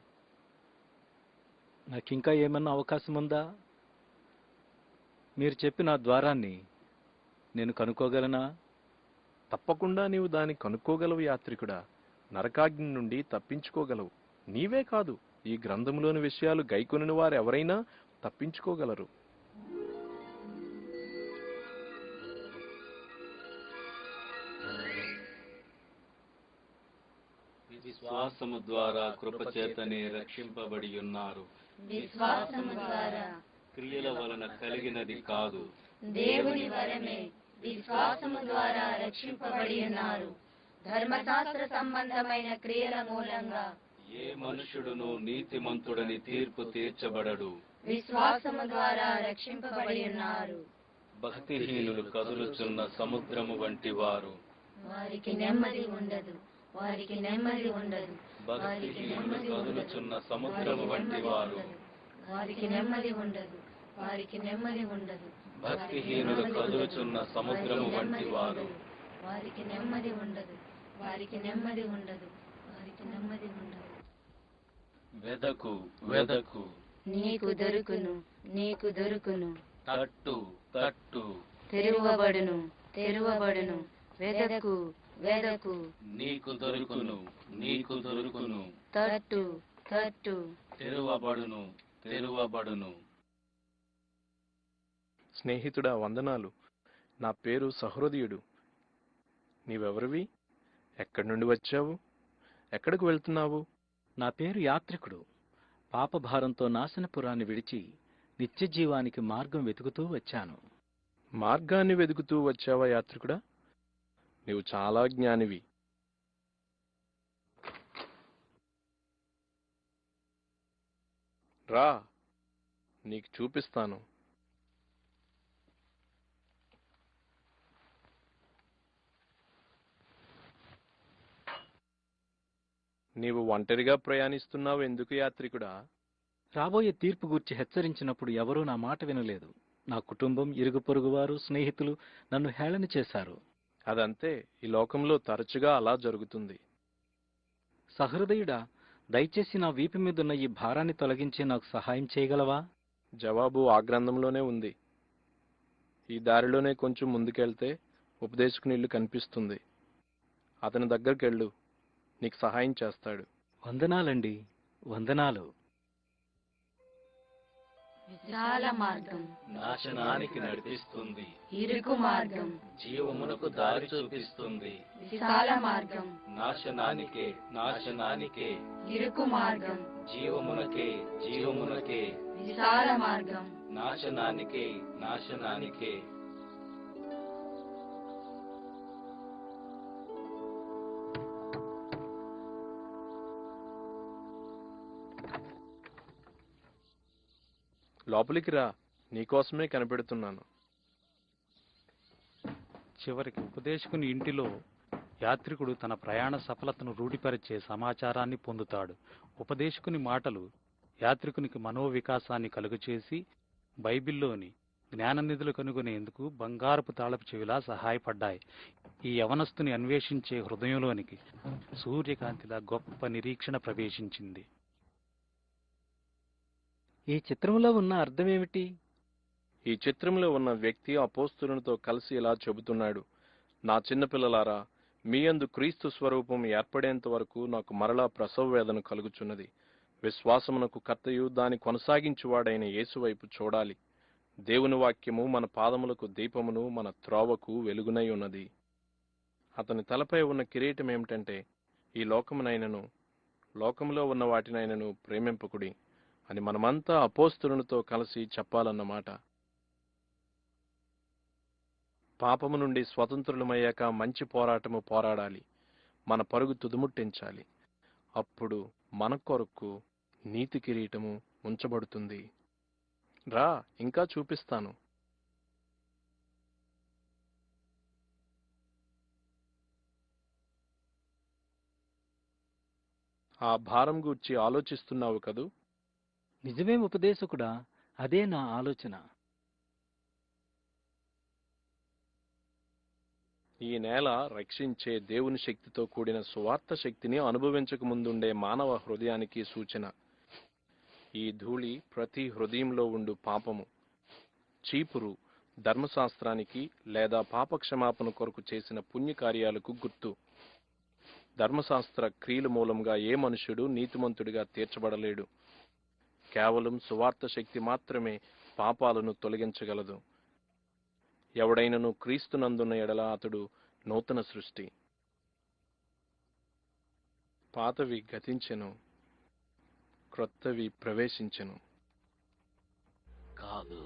నాకింకా ఏమన్నా అవకాశం ఉందా? మీరు చెప్పిన ఆ ద్వారాన్ని నేను కనుక్కోగలనా? తప్పకుండా నీవు దాన్ని కనుక్కోగలవు యాత్రికుడా. నరకాగ్ని నుండి తప్పించుకోగలవు. నీవే కాదు, ఈ గ్రంథంలోని విషయాలు గైకొనిన వారెవరైనా తప్పించుకోగలరు. విశ్వాసము ద్వారా కృపచేతనే రక్షింపబడి ఉన్నారు. విశ్వాసము ద్వారా క్రియల వలన కలిగినది కాదు. దేవుని వరమే విశ్వాసము ద్వారా రక్షింపబడి ఉన్నారు. ధర్మశాస్త్ర సంబంధమైన క్రియల మూలంగా ఏ మనుషుడును నీతిమంతుడని తీర్పు తీర్చబడడు. విశ్వాసము ద్వారా రక్షింపబడి ఉన్నారు. భక్తిహీనులు కదులుచున్న సముద్రము వంటి వారు. వారికి నెమ్మది ఉండదు, వారికి నెమ్మది ఉండదు, వారికి భక్తిహీనులు నెమ్మది ఉండదు, కదులుచున్న సముద్రము వంటి వారు. వారికి నెమ్మది ఉండదు, వారికి నెమ్మది ఉండదు, భక్తిహీనులు కదులుచున్న సముద్రము వంటి వారు. వారికి నెమ్మది ఉండదు, వారికి నెమ్మది ఉండదు, వారికి నెమ్మది ఉండదు. వెదకు వెదకు, నీకు దొరుకును, నీకు దొరుకును. తట్టు తట్టు, తెరువబడును, తెరువబడును. వెదకు, వెదకు. నీకు దొరుకును, నీకు దొరుకును. తట్టు, తట్టు. తెరువబడును, తెరువబడును. స్నేహితుడా, వందనాలు. నా పేరు సహృదయుడు. నీవెవరివి? ఎక్కడి నుండి వచ్చావు? ఎక్కడికి వెళ్తున్నావు? నా పేరు యాత్రికుడు. పాపభారంతో నాశనపురాన్ని విడిచి నిత్యజీవానికి మార్గం వెతుకుతూ వచ్చాను. మార్గాన్ని వెతుకుతూ వచ్చావా యాత్రికుడా? నీవు చాలా జ్ఞానివి. రా, నీకు చూపిస్తాను. నీవు ఒంటరిగా ప్రయాణిస్తున్నావు ఎందుకు యాత్రికుడా? రాబోయే తీర్పు గూర్చి హెచ్చరించినప్పుడు ఎవరూ నా మాట వినలేదు. నా కుటుంబం, ఇరుగు పొరుగువారు, స్నేహితులు నన్ను హేళన చేశారు. అదంతే, ఈ లోకంలో తరచుగా అలా జరుగుతుంది. సహృదయుడా, దయచేసి నా వీపు మీదున్న ఈ భారాన్ని తొలగించి నాకు సహాయం చేయగలవా? జవాబు ఆ గ్రంథంలోనే ఉంది. ఈ దారిలోనే కొంచెం ముందుకెళ్తే ఉపదేశకుని ఇల్లు కనిపిస్తుంది. అతని దగ్గరికెళ్ళు, నీకు సహాయం చేస్తాడు. వందనాలండి, వందనాలు. విశాల మార్గం, నాశనానికి నడిపిస్తుంది. ఇరుకు మార్గం, జీవమునకు దారి చూపిస్తుంది. విశాల మార్గం, నాశనానికే, నాశనానికే. ఇరుకు మార్గం, జీవమునకే, జీవమునకే. విశాల మార్గం. నాశనానికే, నాశనానికే. లోపలికి రా, నీకోసమే కనిపెడుతున్నాను. చివరికి ఉపదేశకుని ఇంటిలో యాత్రికుడు తన ప్రయాణ సఫలతను రూఢిపరిచే సమాచారాన్ని పొందుతాడు. ఉపదేశకుని మాటలు యాత్రికునికి మనోవికాసాన్ని కలుగచేసి బైబిల్లోని జ్ఞాననిధులు కనుగొనేందుకు బంగారపు తాళపు చెవిలా సహాయపడ్డాయి. ఈ యవనస్తుని అన్వేషించే హృదయంలోనికి సూర్యకాంతిలా గొప్ప నిరీక్షణ ప్రవేశించింది. ఈ చిత్రంలో ఉన్న అర్థమేమిటి? ఈ చిత్రంలో ఉన్న వ్యక్తి అపోస్తలునితో కలిసి ఇలా చెబుతున్నాడు: నా చిన్నపిల్లలారా, మీ యందు క్రీస్తు స్వరూపం ఏర్పడేంత వరకు నాకు మరలా ప్రసవ వేదన కలుగుచున్నది. విశ్వాసమునకు కర్తయు దాని కొనసాగించువాడైన యేసు వైపు చూడాలి. దేవుని వాక్యము మన పాదములకు దీపమును, మన త్రోవకు వెలుగునై ఉన్నది. అతని తలపై ఉన్న కిరీటం ఏమిటంటే, ఈ లోకమునైనను లోకములో ఉన్న వాటినైనను ప్రేమింపకుడి అని మనమంతా అపోస్తలునితో కలిసి చెప్పాలన్నమాట. పాపము నుండి స్వతంత్రులమయ్యాక మంచి పోరాటము పోరాడాలి. మన పరుగు తుదుముట్టించాలి. అప్పుడు మన కొరకు నీతి కిరీటము ఉంచబడుతుంది. రా, ఇంకా చూపిస్తాను. ఆ భారం గూర్చి ఆలోచిస్తున్నావు కదూ? నిజమే ఉపదేశకుడా, అదే నా ఆలోచన. ఈ నేల రక్షించే దేవుని శక్తితో కూడిన సువార్త శక్తిని అనుభవించక ముందుండే మానవ హృదయానికి సూచన. ఈ ధూళి ప్రతి హృదయంలో ఉండు పాపము, చీపురు ధర్మశాస్త్రానికి లేదా పాపక్షమాపణ కొరకు చేసిన పుణ్యకార్యాలకు గుర్తు. ధర్మశాస్త్ర క్రియల మూలంగా ఏ మనుష్యుడు నీతిమంతుడిగా తీర్చబడలేడు. కేవలం సువార్త శక్తి మాత్రమే పాపాలను తొలగించగలదు. ఎవడైనను క్రీస్తునందున్న ఎడల అతడు నూతన సృష్టి. పాతవి గతించెను, క్రొత్తవి ప్రవేశించెను. కాదు,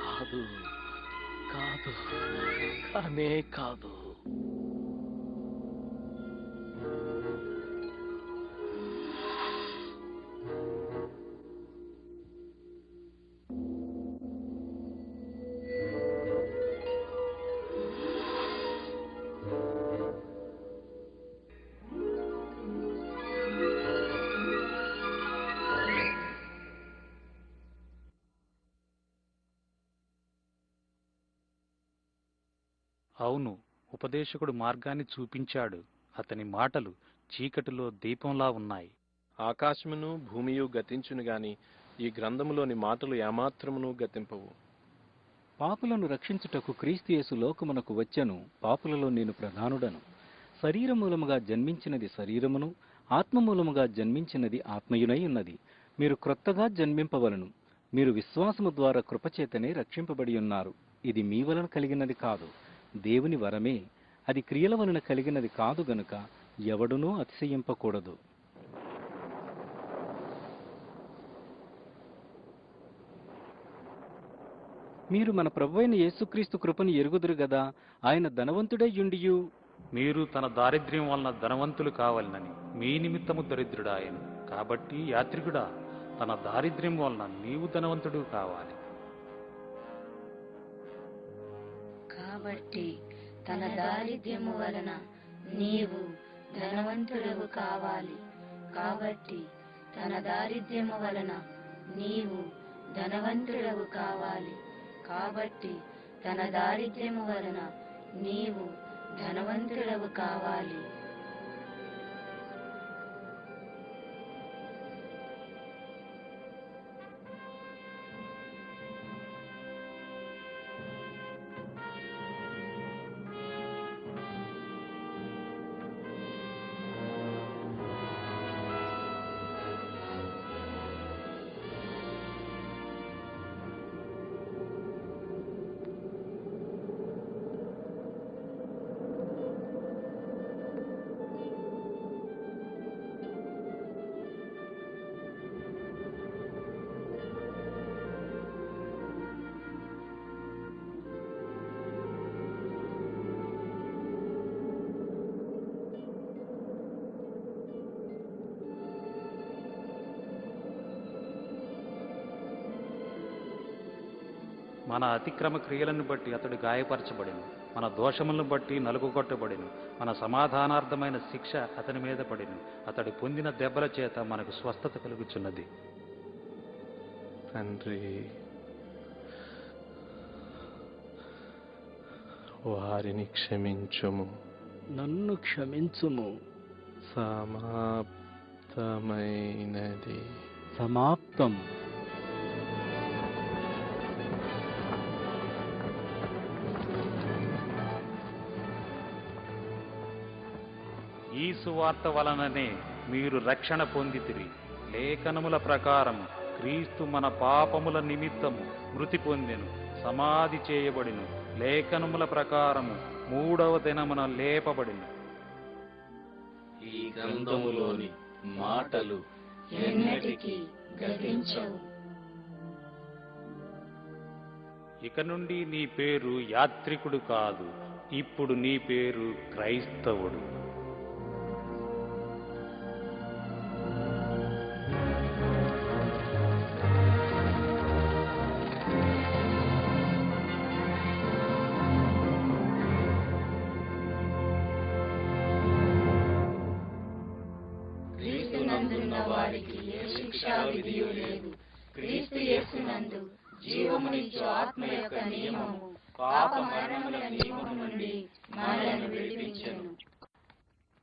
కాదు, కాదు, కానే కాదు. అవును, ఉపదేశకుడు మార్గాన్ని చూపించాడు. అతని మాటలు చీకటిలో దీపంలా ఉన్నాయి. ఆకాశమును భూమియు గతించును గాని ఈ గ్రంథములోని మాటలు ఏమాత్రమును గతింపవు. పాపులను రక్షించుటకు క్రీస్తు యేసు లోకమునకు వచ్చెను. పాపులలో నేను ప్రధానుడను. శరీరమూలముగా జన్మించినది శరీరమును, ఆత్మమూలముగా జన్మించినది ఆత్మయునై ఉన్నది. మీరు క్రొత్తగా జన్మింపవలను. మీరు విశ్వాసము ద్వారా కృపచేతనే రక్షింపబడి ఉన్నారు. ఇది మీ వలన కలిగినది కాదు, దేవుని వరమే. అది క్రియల వలన కలిగినది కాదు గనుక ఎవడునూ అతిశయింపకూడదు. మీరు మన ప్రభువైన యేసుక్రీస్తు కృపను ఎరుగుదురు గదా. ఆయన ధనవంతుడై యుండియు మీరు తన దారిద్ర్యం వలన ధనవంతులు కావాలని మీ నిమిత్తము దరిద్రుడాయను. కాబట్టి యాత్రికుడా, తన దారిద్ర్యం వలన నీవు ధనవంతుడు కావాలి. కాబట్టి తన దారిద్ర్యము వలన నీవు ధనవంతుడవు కావాలి. కాబట్టి తన దారిద్ర్యము వలన నీవు ధనవంతుడవు కావాలి. కాబట్టి తన దారిద్ర్యము వలన నీవు ధనవంతుడవు కావాలి. మన అతిక్రమ క్రియలను బట్టి అతడు గాయపరచబడిను, మన దోషములను బట్టి నలుగుకొట్టబడిను. మన సమాధానార్థమైన శిక్ష అతని మీద పడిను. అతడు పొందిన దెబ్బల చేత మనకు స్వస్థత కలుగుచున్నది. తండ్రి, వారిని క్షమించుము. నన్ను క్షమించుము. సమాప్తమైనది. సమాప్తం. ఈ సువార్త వలననే మీరు రక్షణ పొందితిరి. లేఖనముల ప్రకారము క్రీస్తు మన పాపముల నిమిత్తము మృతి పొందెను, సమాధి చేయబడిను. లేఖనముల ప్రకారము 3వ దినమున లేపబడిను. ఈ గ్రంథములోని మాటలు ఎన్నటికీ గతించవు. ఇక నుండి నీ పేరు యాత్రికుడు కాదు, ఇప్పుడు నీ పేరు క్రైస్తవుడు. శిక్షా విధియు లేదు. క్రీస్తు యేసునందు జీవమునిచ్చు ఆత్మ యొక్క నియమము పాప మరణముల నియమము నుండి మనలను విడిపించెను.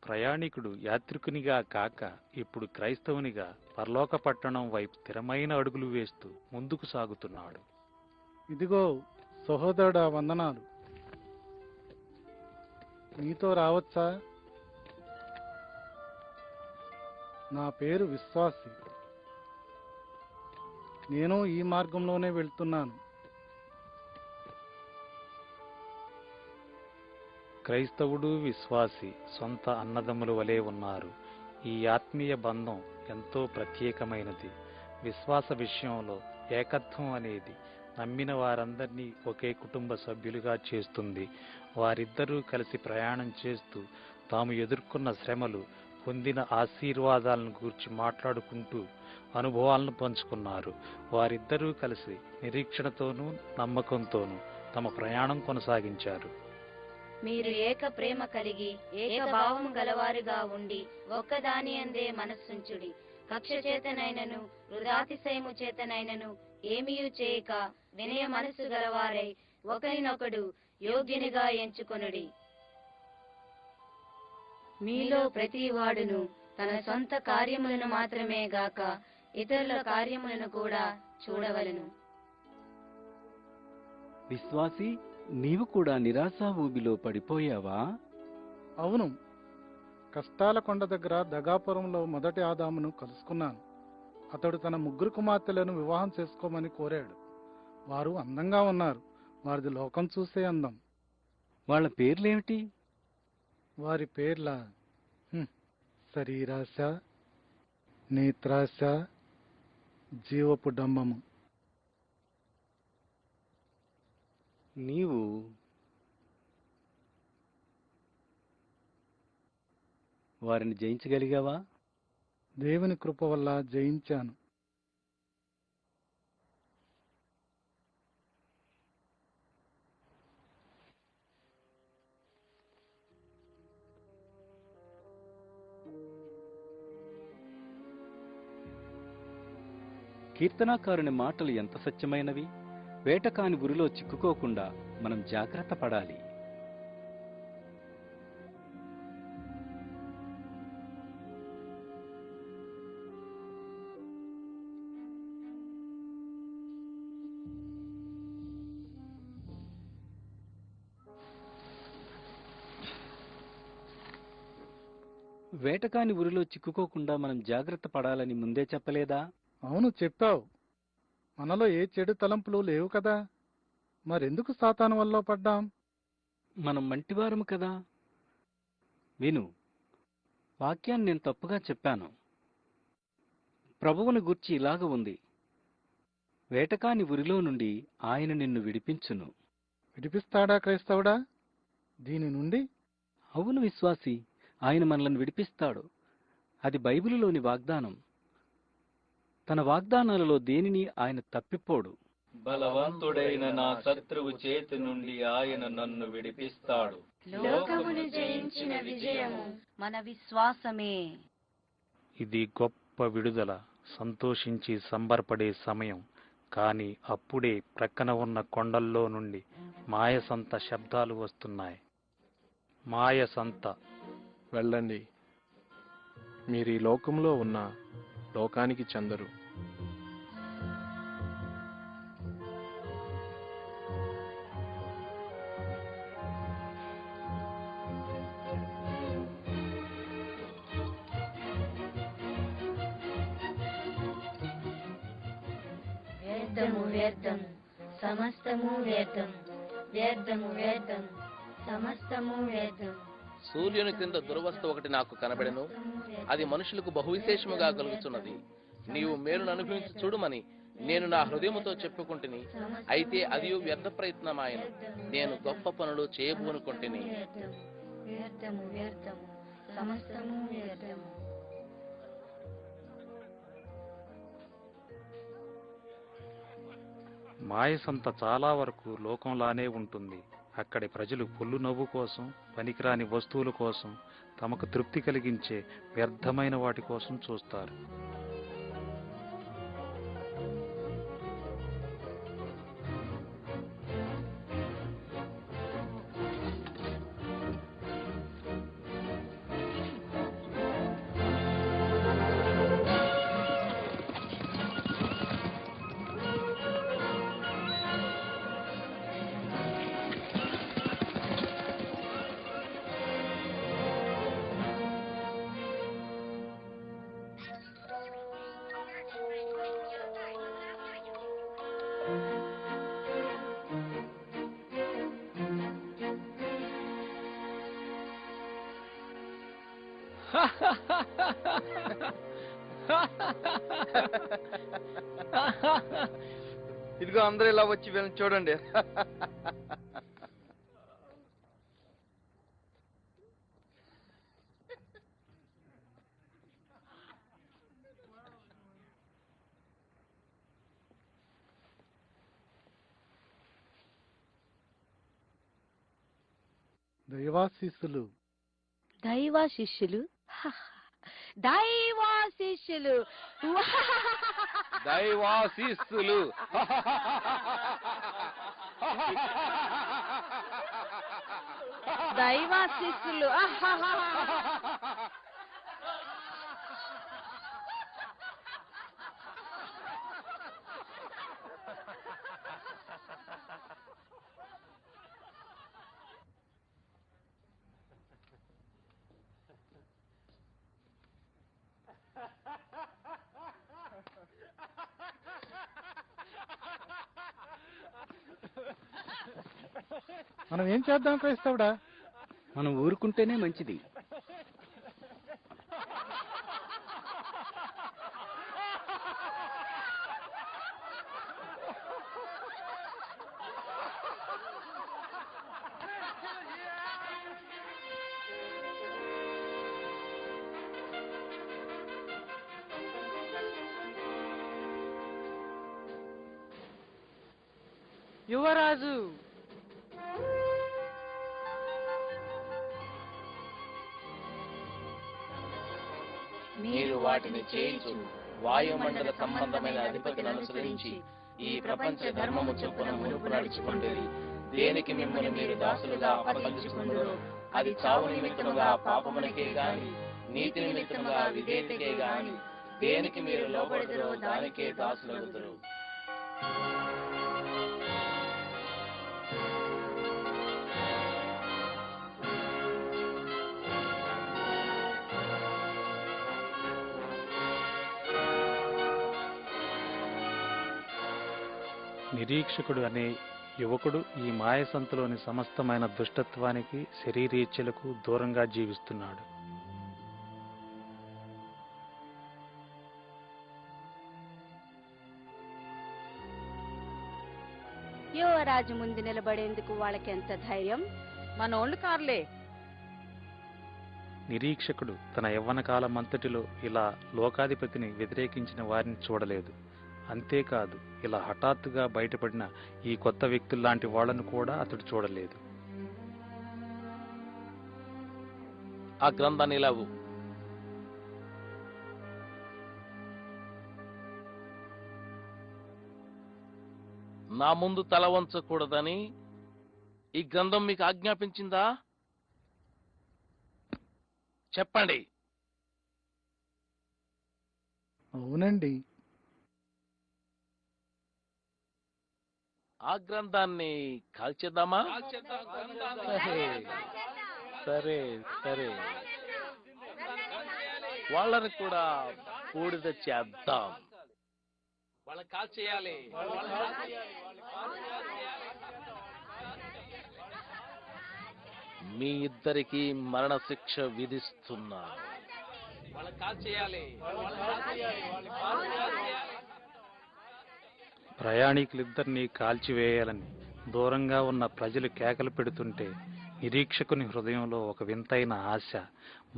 ప్రయాణికుడు యాత్రికునిగా కాక ఇప్పుడు క్రైస్తవునిగా పరలోక పట్టణం వైపు స్థిరమైన అడుగులు వేస్తూ ముందుకు సాగుతున్నాడు. ఇదిగో సహోదరుడా, వందనాలు. నీతో రావచ్చా? నా పేరు విశ్వాసి. నేను ఈ మార్గంలోనే వెళ్తున్నాను. క్రైస్తవుడు విశ్వాసి సొంత అన్నదమ్ముల వలె ఉన్నారు. ఈ ఆత్మీయ బంధం ఎంతో ప్రత్యేకమైనది. విశ్వాస విషయంలో ఏకత్వం అనేది నమ్మిన వారందరినీ ఒకే కుటుంబ సభ్యులుగా చేస్తుంది. వారిద్దరూ కలిసి ప్రయాణం చేస్తూ తాము ఎదుర్కొన్న శ్రమలు, పొందిన ఆశీర్వాదాలను గూర్చి మాట్లాడుకుంటూ అనుభవాలను పంచుకున్నారు. వారిద్దరూ కలిసి నిరీక్షణతోనూ నమ్మకంతోనూ తమ ప్రయాణం కొనసాగించారు. మీరు ఏక ప్రేమ కలిగి ఏక భావము గలవారుగా ఉండి ఒక్కదాని అందే మనస్సుంచుడి. కక్ష చేతనైనను వృధాతిశయము చేతనైనను ఏమీయు చేయక వినయ మనస్సు గలవారై ఒకరినొకడు యోగ్యునిగా ఎంచుకొనుడి. మీలో ప్రతి వాడును తన సొంత కార్యములను మాత్రమే గాక ఇతరుల కార్యములను కూడా చూడవలెను. విశ్వాసి, నీవు కూడా నిరాశా ఊబిలో పడిపోయావా? అవును, కష్టాల కొండ దగ్గర దగాపురంలో మొదటి ఆదామును కలుసుకున్నాను. అతడు తన 3 కుమార్తెలను వివాహం చేసుకోమని కోరాడు. వారు అందంగా ఉన్నారు. వారిది లోకం చూసే అందం. వాళ్ళ పేర్లేమిటి? వారి పేర్ల శరీరాశ, నేత్రాశ, జీవపు డంబము. నీవు వారిని జయించగలిగావా? దేవుని కృప వల్ల జయించాను. కీర్తనాకారుని మాటలు ఎంత సత్యమైనవి! వేటకాని గురిలో చిక్కుకోకుండా మనం జాగ్రత్త పడాలి. వేటకాని ఉరిలో చిక్కుకోకుండా మనం జాగ్రత్త పడాలని ముందే చెప్పలేదా? అవును, చెప్పావు. మనలో ఏ చెడు తలంపులు లేవు కదా. మరెందుకు సాతాను వల్ల పడ్డాం? మనం మంటివారము కదా. విను, వాక్యాన్ని నేను తప్పుగా చెప్పాను. ప్రభువుని గూర్చి ఇలాగ ఉంది: వేటకాని ఉరిలో నుండి ఆయన నిన్ను విడిపించును. విడిపిస్తాడా క్రైస్తవుడా దీని నుండి? అవును విశ్వాసి, ఆయన మనల్ని విడిపిస్తాడు. అది బైబిలులోని వాగ్దానం. తన వాగ్దానాలలో దేనిని ఆయన తప్పిపోడు. బలవంతుడైన నా శత్రువు చేతి నుండి ఆయన నన్ను విడిపిస్తాడు. లోకమును జయించిన విజయము మన విశ్వాసమే. ఇది గొప్ప విడుదల, సంతోషించి సంబరపడే సమయం. కానీ అప్పుడే ప్రక్కన ఉన్న కొండల్లో నుండి మాయసంత శబ్దాలు వస్తున్నాయి. మాయసంత. వెళ్ళండి, మీరు ఈ లోకంలో ఉన్న లోకానికి చెందరు. వ్యర్థము వ్యర్థము సమస్తము వ్యర్థము, వ్యర్థము వ్యర్థము సమస్తము వ్యర్థము. సూర్యుని క్రింద దురవస్థ ఒకటి నాకు కనబడెను. అది మనుషులకు బహువిశేషముగా కలుగుతున్నది. నీవు మేలును అనుభవించి చూడుమని నేను నా హృదయముతో చెప్పుకుంటుని, అయితే అది వ్యర్థ ప్రయత్నమాయను. నేను గొప్ప పనులు చేయబోనుకుంటుని. వ్యర్థము వ్యర్థము సమస్తము వ్యర్థము. మాయసంత చాలా వరకు లోకంలానే ఉంటుంది. అక్కడి ప్రజలు పొల్లు నవ్వు కోసం, పనికిరాని వస్తువుల కోసం, తమకు తృప్తి కలిగించే వ్యర్థమైన వాటి కోసం చూస్తారు. ఇదిగో అందరూ ఇలా వచ్చి వీళ్ళని చూడండి. దైవాశీస్సులు. దైవ శిష్యులు, దైవ శిష్యులు, దైవాశీస్సులు. దైవ శిష్యులు. మనం ఏం చేద్దాం క్రైస్తవుడా? మనం ఊరుకుంటేనే మంచిది. యువరాజు, మీరు వాటిని చేయించు వాయుమండల సంబంధమైన అధిపతిని అనుసరించి ఈ ప్రపంచ ధర్మము చొప్పున మునుపు నడుచుకుంటేది. దేనికి మిమ్మల్ని మీరు దాసులుగా అప్పగించుకుందరో అది చావు నిమిత్తముగా పాపమునికే గాని నీతి నిమిత్తముగా విధేయతకే గాని దేనికి మీరు లోబడదురో దానికే దాసులగుదురు. నిరీక్షకుడు అనే యువకుడు ఈ మాయసంతలోని సమస్తమైన దుష్టత్వానికి, శరీరేచ్ఛలకు దూరంగా జీవిస్తున్నాడు. యువరాజు ముందు నిలబడేందుకు వాళ్ళకి ఎంత ధైర్యం! మనోళ్ళు కార్లే. నిరీక్షకుడు తన యవ్వన కాలమంతటిలో ఇలా లోకాధిపతిని వ్యతిరేకించిన వారిని చూడలేదు. అంతేకాదు, ఇలా హఠాత్తుగా బయటపడిన ఈ కొత్త వ్యక్తుల్లాంటి వాళ్లను కూడా అతడు చూడలేదు. ఆ గ్రంథాన్ని ఇలావు. నా ముందు తల వంచకూడదని ఈ గ్రంథం మీకు ఆజ్ఞాపించిందా? చెప్పండి. అవునండి. ఆ గ్రంథాన్ని కాల్చేద్దామా? సరే సరే, వాళ్ళని కూడా బూడిద చేద్దాం. వాళ్ళని కాల్చేయాలి. మీ ఇద్దరికి మరణశిక్ష విధిస్తున్నా. వాళ్ళని కాల్చేయాలి. ప్రయాణికులిద్దరినీ కాల్చివేయాలని దూరంగా ఉన్న ప్రజలు కేకలు పెడుతుంటే నిరీక్షకుని హృదయంలో ఒక వింతైన ఆశ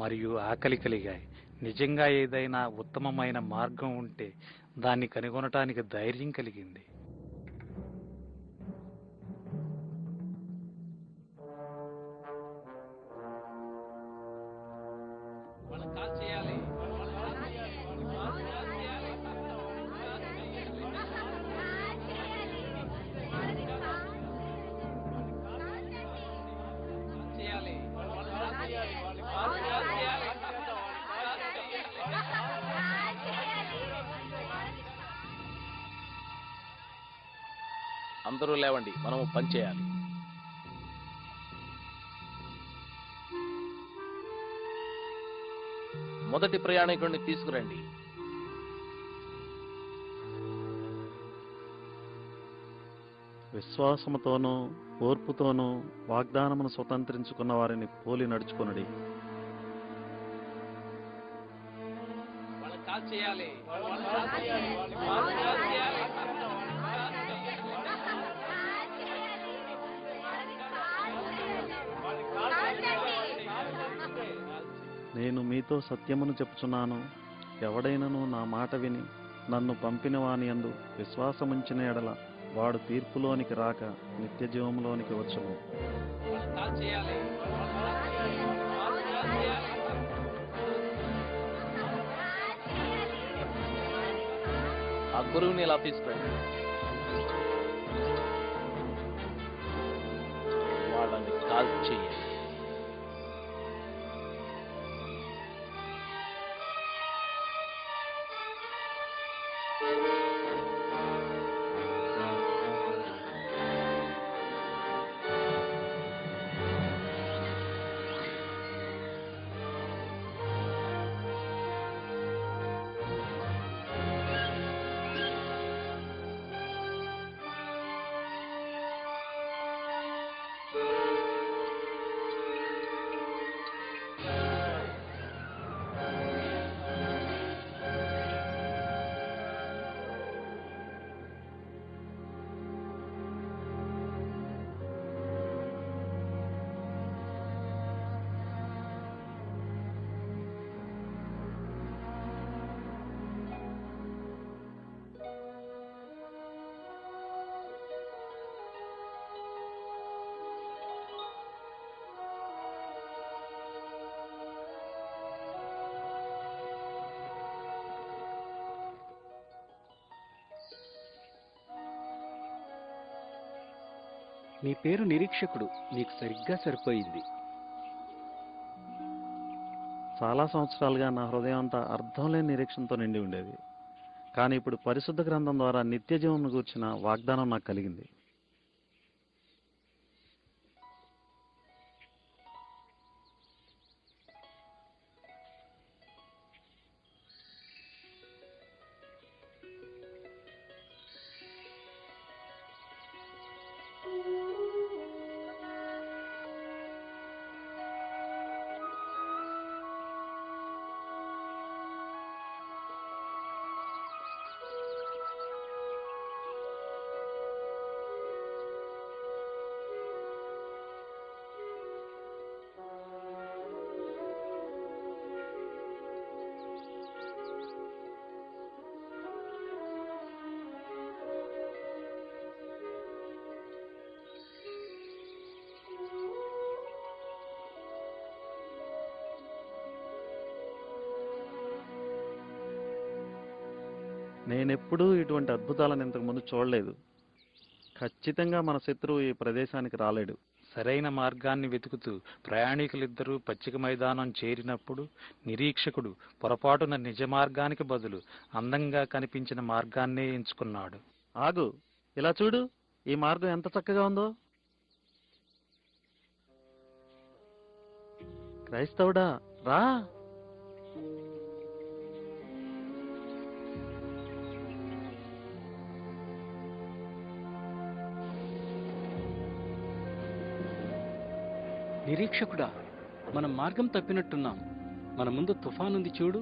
మరియు ఆకలి కలిగాయి. నిజంగా ఏదైనా ఉత్తమమైన మార్గం ఉంటే దాన్ని కనుగొనటానికి ధైర్యం కలిగింది. అందరూ లేవండి, మనము పని చేయాలి. మొదటి ప్రయాణికుడిని తీసుకురండి. విశ్వాసముతోనూ ఓర్పుతోనూ వాగ్దానమును స్వతంత్రించుకున్న వారిని పోలి నడుచుకొనుడి. చేయాలి. నేను మీతో సత్యమును చెప్పుచున్నాను, ఎవడైనను నా మాట విని నన్ను పంపిన వాని యందు విశ్వాసముంచిన ఎడల వాడు తీర్పులోనికి రాక నిత్య జీవంలోనికి వచ్చును. ఆ గురువుని ఇలా తీసుకురండి. వాళ్ళని కాల్ చేయాలి. నీ పేరు నిరీక్షకుడు, నీకు సరిగ్గా సరిపోయింది. చాలా సంవత్సరాలుగా నా హృదయం అంతా అర్థం లేని నిరీక్షణతో నిండి ఉండేది. కానీ ఇప్పుడు పరిశుద్ధ గ్రంథం ద్వారా నిత్య జీవనం గూర్చిన వాగ్దానం నాకు కలిగింది. నేనెప్పుడూ ఇటువంటి అద్భుతాలను ఇంతకుముందు చూడలేదు. ఖచ్చితంగా మన శత్రువు ఈ ప్రదేశానికి రాలేడు. సరైన మార్గాన్ని వెతుకుతూ ప్రయాణికులిద్దరూ పచ్చిక మైదానం చేరినప్పుడు నిరీక్షకుడు పొరపాటున నిజ మార్గానికి బదులు అందంగా కనిపించిన మార్గాన్నే ఎంచుకున్నాడు. ఆగు, ఇలా చూడు, ఈ మార్గం ఎంత చక్కగా ఉందో. క్రైస్తవుడా, రా. నిరీక్షకుడా, మనం మార్గం తప్పినట్టున్నాం. మన ముందు తుఫానుంది చూడు.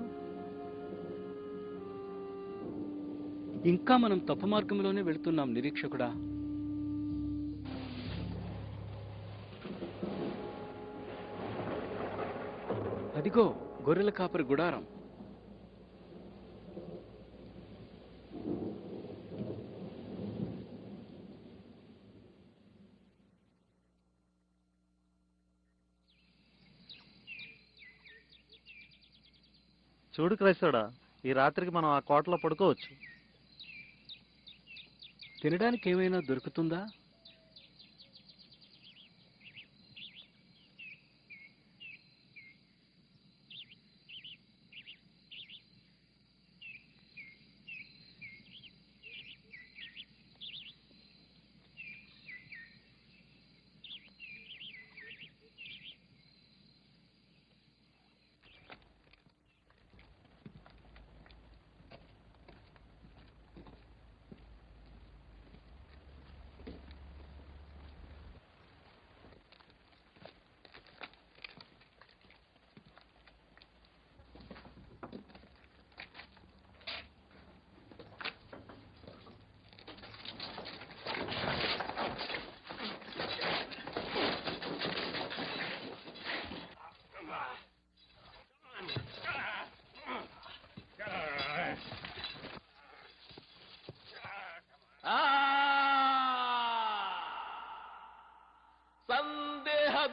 ఇంకా మనం తప్పు మార్గంలోనే వెళుతున్నాం నిరీక్షకుడా. అదిగో గొర్రెల కాపరి గుడారం. చూడు క్రైస్తవుడా, ఈ రాత్రికి మనం ఆ కోటలో పడుకోవచ్చు. తినడానికి ఏమైనా దొరుకుతుందా?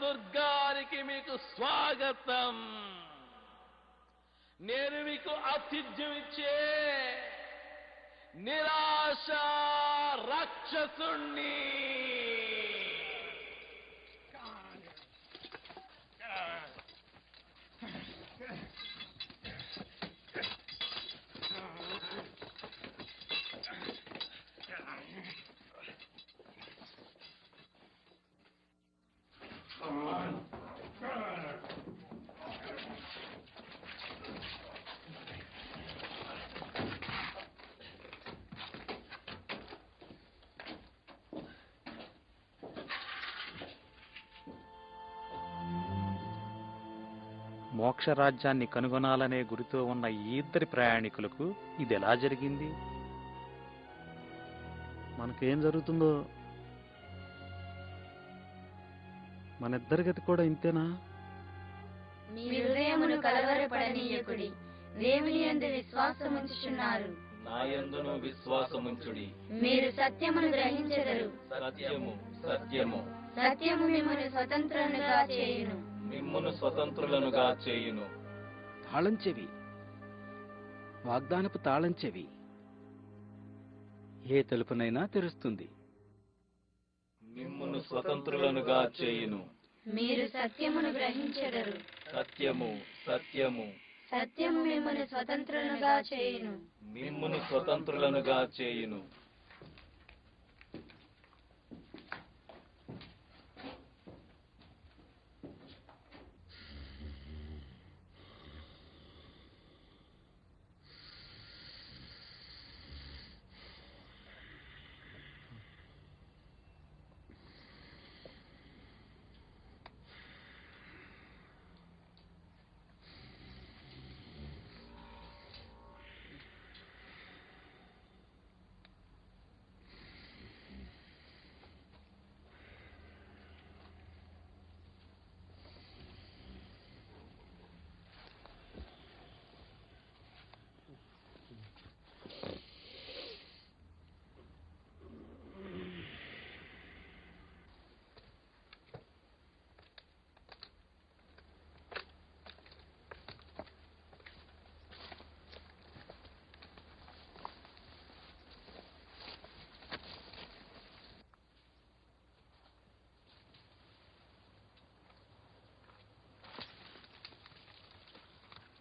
దుర్గానికి మీకు స్వాగతం. నేను మీకు ఆతిథ్యం ఇచ్చే నిరాశ రాక్షసుణ్ణి. మోక్షరాజ్యాన్ని కనుగొనాలనే గురితో ఉన్న ఈ ఇద్దరి ప్రయాణికులకు ఇది ఎలా జరిగింది? మనకేం జరుగుతుందో మన ఇద్దరి గతి కూడా ఇంతేనా? మీ హృదయమును కలవరపడనీయకుడి. దేవుని యందు విశ్వాసముంచుచున్నారు, నాయందును విశ్వాసముంచుడి. మీరు సత్యమును గ్రహించెదరు. సత్యము సత్యము సత్యము మిమ్మల్ని స్వతంత్రులుగా చేయును. మిమ్మును స్వతంత్రులనుగా చేయును. తాళం చెవి, వాగ్దానపు తాళం చెవి ఏ తలుపునైనా తెరుస్తుంది. మిమ్మును స్వతంత్రులనుగా చేయును. మీరు సత్యమును గ్రహించెదరు. సత్యము సత్యము సత్యము మిమ్మల్ని స్వతంత్రులుగా చేయును. మిమ్మును స్వతంత్రులనుగా చేయును.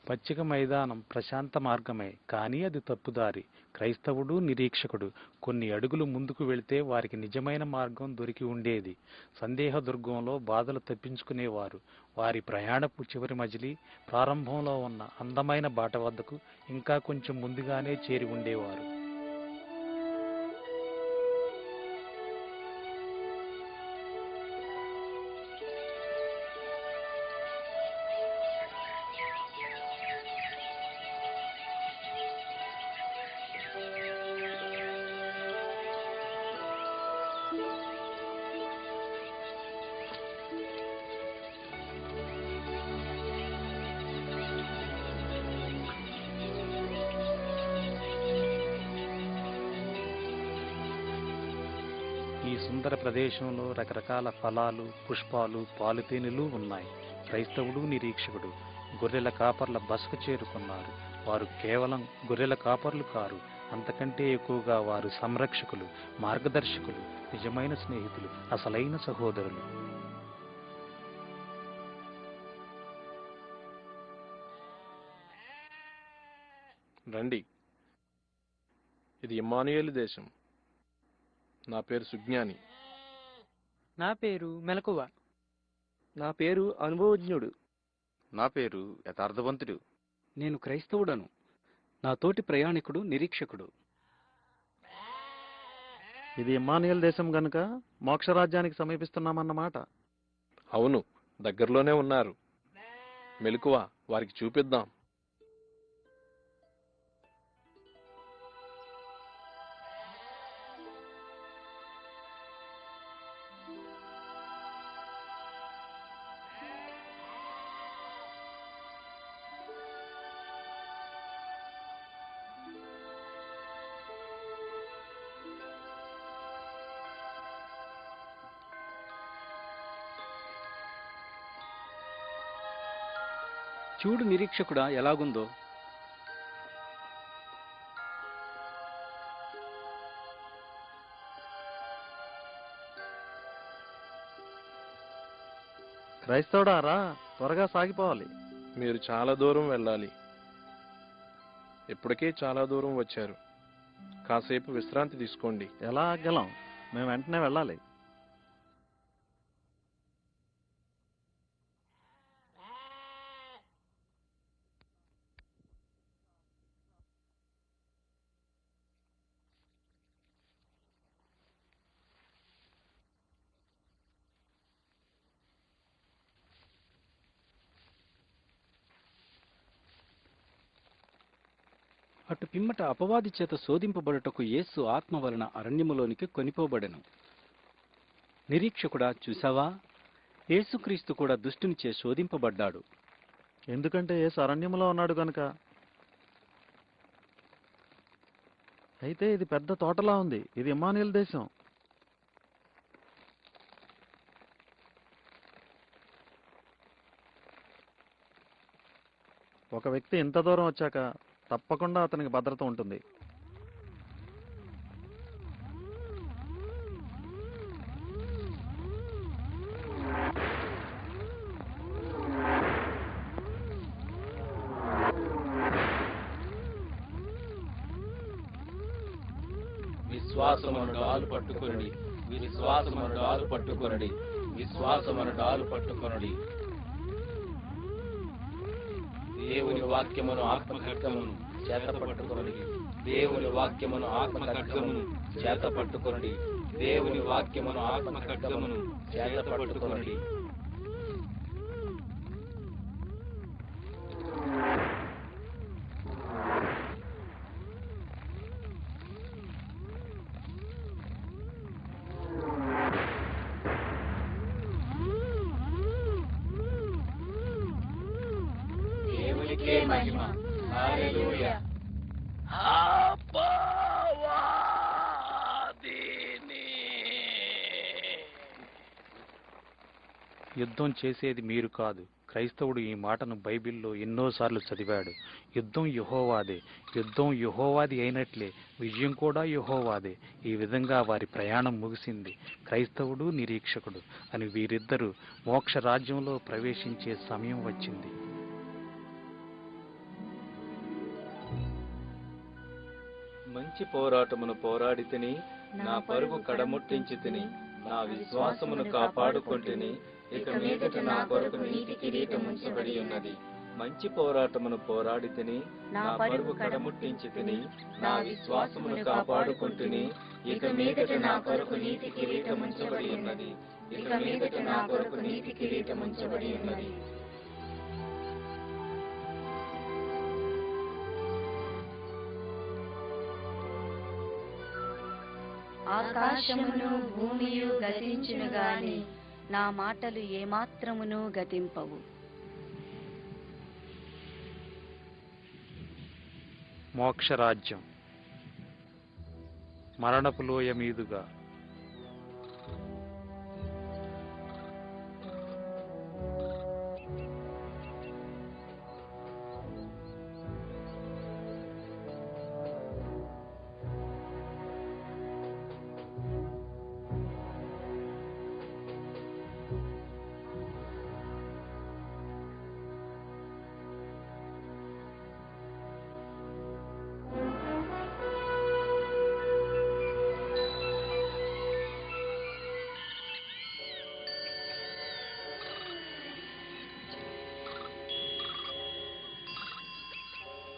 పచ్చిక మైదానం ప్రశాంత మార్గమే, కానీ అది తప్పుదారి. క్రైస్తవుడు నిరీక్షకుడు కొన్ని అడుగులు ముందుకు వెళితే వారికి నిజమైన మార్గం దొరికి ఉండేది. సందేహ దుర్గంలో బాధలు తప్పించుకునేవారు. వారి ప్రయాణపు చివరి మజిలీ ప్రారంభంలో ఉన్న అందమైన బాట వద్దకు ఇంకా కొంచెం ముందుగానే చేరి ఉండేవారు. ఈ సుందర ప్రదేశంలో రకరకాల ఫలాలు, పుష్పాలు, పాలుతేనెలు ఉన్నాయి. క్రైస్తవుడు నిరీక్షకుడు గొర్రెల కాపర్ల బసకు చేరుకున్నారు. వారు కేవలం గొర్రెల కాపర్లు కారు, అంతకంటే ఎక్కువగా వారు సంరక్షకులు, మార్గదర్శకులు, నిజమైన స్నేహితులు, అసలైన సహోదరులు. రండి, ఇది ఇమ్మానుయేలు దేశం. నా పేరు సుజ్ఞాని. నా పేరు మెలకువ. నా పేరు అనుభవజ్ఞుడు. నా పేరు యథార్థవంతుడు. నేను క్రైస్తవుడను. నా తోటి ప్రయాణికుడు నిరీక్షకుడు. ఇది ఇమ్మానుయేల్ దేశం గనుక మోక్షరాజ్యానికి సమీపిస్తున్నామన్నమాట. అవును, దగ్గరలోనే ఉన్నారు. మెలకువ వారికి చూపిద్దాం. చూడు నిరీక్షకుడా ఎలాగుందో. క్రైస్తవుడా రా, త్వరగా సాగిపోవాలి. మీరు చాలా దూరం వెళ్ళాలి. ఇప్పటికే చాలా దూరం వచ్చారు. కాసేపు విశ్రాంతి తీసుకోండి. ఎలా ఆగలం? మేము వెంటనే వెళ్ళాలి. అటు పిమ్మట అపవాది చేత శోధింపబడుటకు యేసు ఆత్మ వలన అరణ్యములోనికి కొనిపోబడెను. నిరీక్షకుడా చూసావా, యేసుక్రీస్తు కూడా దుష్టునిచే శోధింపబడ్డాడు. ఎందుకంటే యేసు అరణ్యములో ఉన్నాడు కనుక. అయితే ఇది పెద్ద తోటలా ఉంది. ఇది ఇమ్మానుయేలు దేశం. ఒక వ్యక్తి ఇంత దూరం వచ్చాక తప్పకుండా అతనికి భద్రత ఉంటుంది. విశ్వాసమును డాలు పట్టుకొనడి, విశ్వాసమును డాలు పట్టుకొనడి, విశ్వాసమును డాలు పట్టుకొనడి. దేవుని వాక్యమును ఆత్మ ఖడ్గమును చేత పట్టుకొనడి, దేవుని వాక్యమును ఆత్మ ఖడ్గమును చేత పట్టుకొనడి, దేవుని వాక్యమును ఆత్మ ఖడ్గమును చేత పట్టుకొనడి. దేవునికే మహిమ. హల్లెలూయా. యుద్ధం చేసేది మీరు కాదు. క్రైస్తవుడు ఈ మాటను బైబిల్లో ఎన్నోసార్లు చదివాడు. యుద్ధం యెహోవాదే. యుద్ధం యెహోవాది అయినట్లే విజయం కూడా యెహోవాదే. ఈ విధంగా వారి ప్రయాణం ముగిసింది. క్రైస్తవుడు, నిరీక్షకుడు అని వీరిద్దరూ మోక్ష రాజ్యంలో ప్రవేశించే సమయం వచ్చింది. మంచి పోరాటమును పోరాడి తిని, నా పరుగు కడముట్టించి తిని, నా విశ్వాసమును కాపాడుకొంటిని. ఇక మీదట నా కొరకు నీతి కిరీటం ఉంచబడి ఉన్నది. మంచి పోరాటమును పోరాడి తిని, నా పరుగు కడముట్టించి తిని, నా విశ్వాసమును కాపాడుకొంటిని. ఇక మీదట నా కొరకు నీతి కిరీటం ఉంచబడి ఉన్నది. ఇక మీదట నా కొరకు నీతి కిరీటం ఉంచబడి ఉన్నది. ఆకాశమును భూమియు గతించును గాని నా మాటలు ఏమాత్రమును గతింపవు. మోక్షరాజ్యం. మరణపు లోయ మీదుగా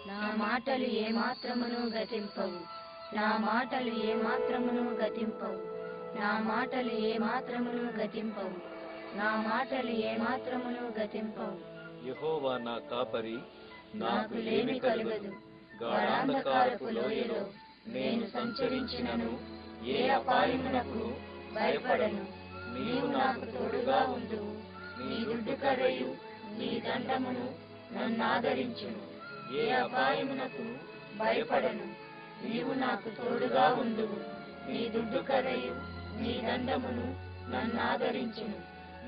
నా మాటలు ఏమాత్రమును గతింపవు. నా మాటలు ఏమాత్రమును గతింపవు. నా మాటలు ఏమాత్రమును గతింపవు. నా మాటలు ఏమాత్రమును గతింపవు. యెహోవా నా కాపరి, నాకు లేమి కలుగదు. గాఢాంధకారపు లోయలో నేను సంచరించినను ఏ అపాయమునకు భయపడను. నీవు నాకు తోడుగా ఉండువు. నీ దుడ్డు కర్రయు నీ దండమును నన్నాదరించును. ఏ అపాయమునకు భయపడను. నీవు నాకు తోడుగా ఉండువు. నీ దుడ్డు కర్రయు నీ దండమును నన్నాదరించును.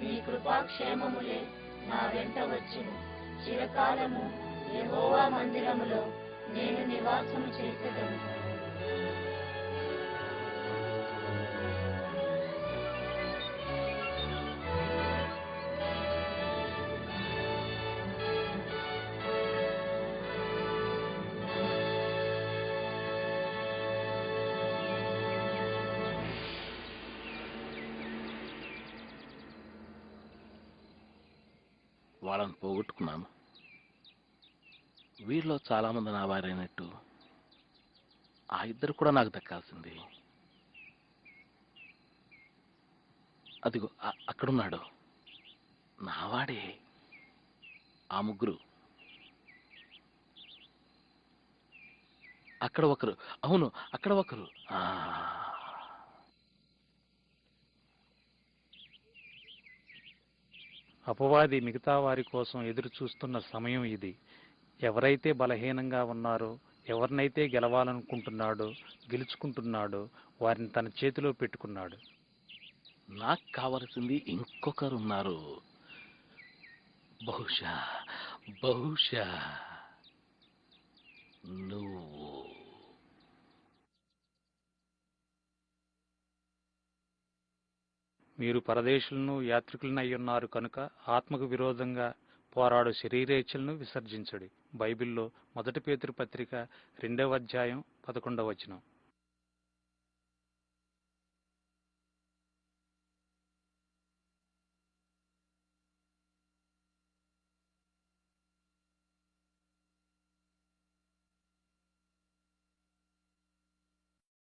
నీ కృపాక్షేమములే నా వెంట వచ్చును. చిరకాలము యెహోవా మందిరములో నేను నివాసము చేసేదను. వాళ్ళని పోగొట్టుకున్నాను. వీరిలో చాలా మంది నా వారైనట్టు ఆ ఇద్దరు కూడా నాకు దక్కాల్సింది. అదిగో అక్కడున్నాడు నావాడే. ఆ ముగ్గురు, అక్కడ ఒకరు, అవును అక్కడ ఒకరు. అపవాది మిగతా వారి కోసం ఎదురు చూస్తున్న సమయం ఇది. ఎవరైతే బలహీనంగా ఉన్నారో, ఎవరినైతే గెలవాలనుకుంటున్నాడో, గెలుచుకుంటున్నాడో వారిని తన చేతిలో పెట్టుకున్నాడు. నాకు కావలసింది ఇంకొకరున్నారు. బహుశా బహుశా నువ్వు. మీరు పరదేశులను యాత్రికులనై ఉన్నారు కనుక ఆత్మకు విరోధంగా పోరాడు శరీరేచ్ఛలను విసర్జించడి. బైబిల్లో 1 పేతురు పత్రిక 2వ అధ్యాయం 11వ వచనం.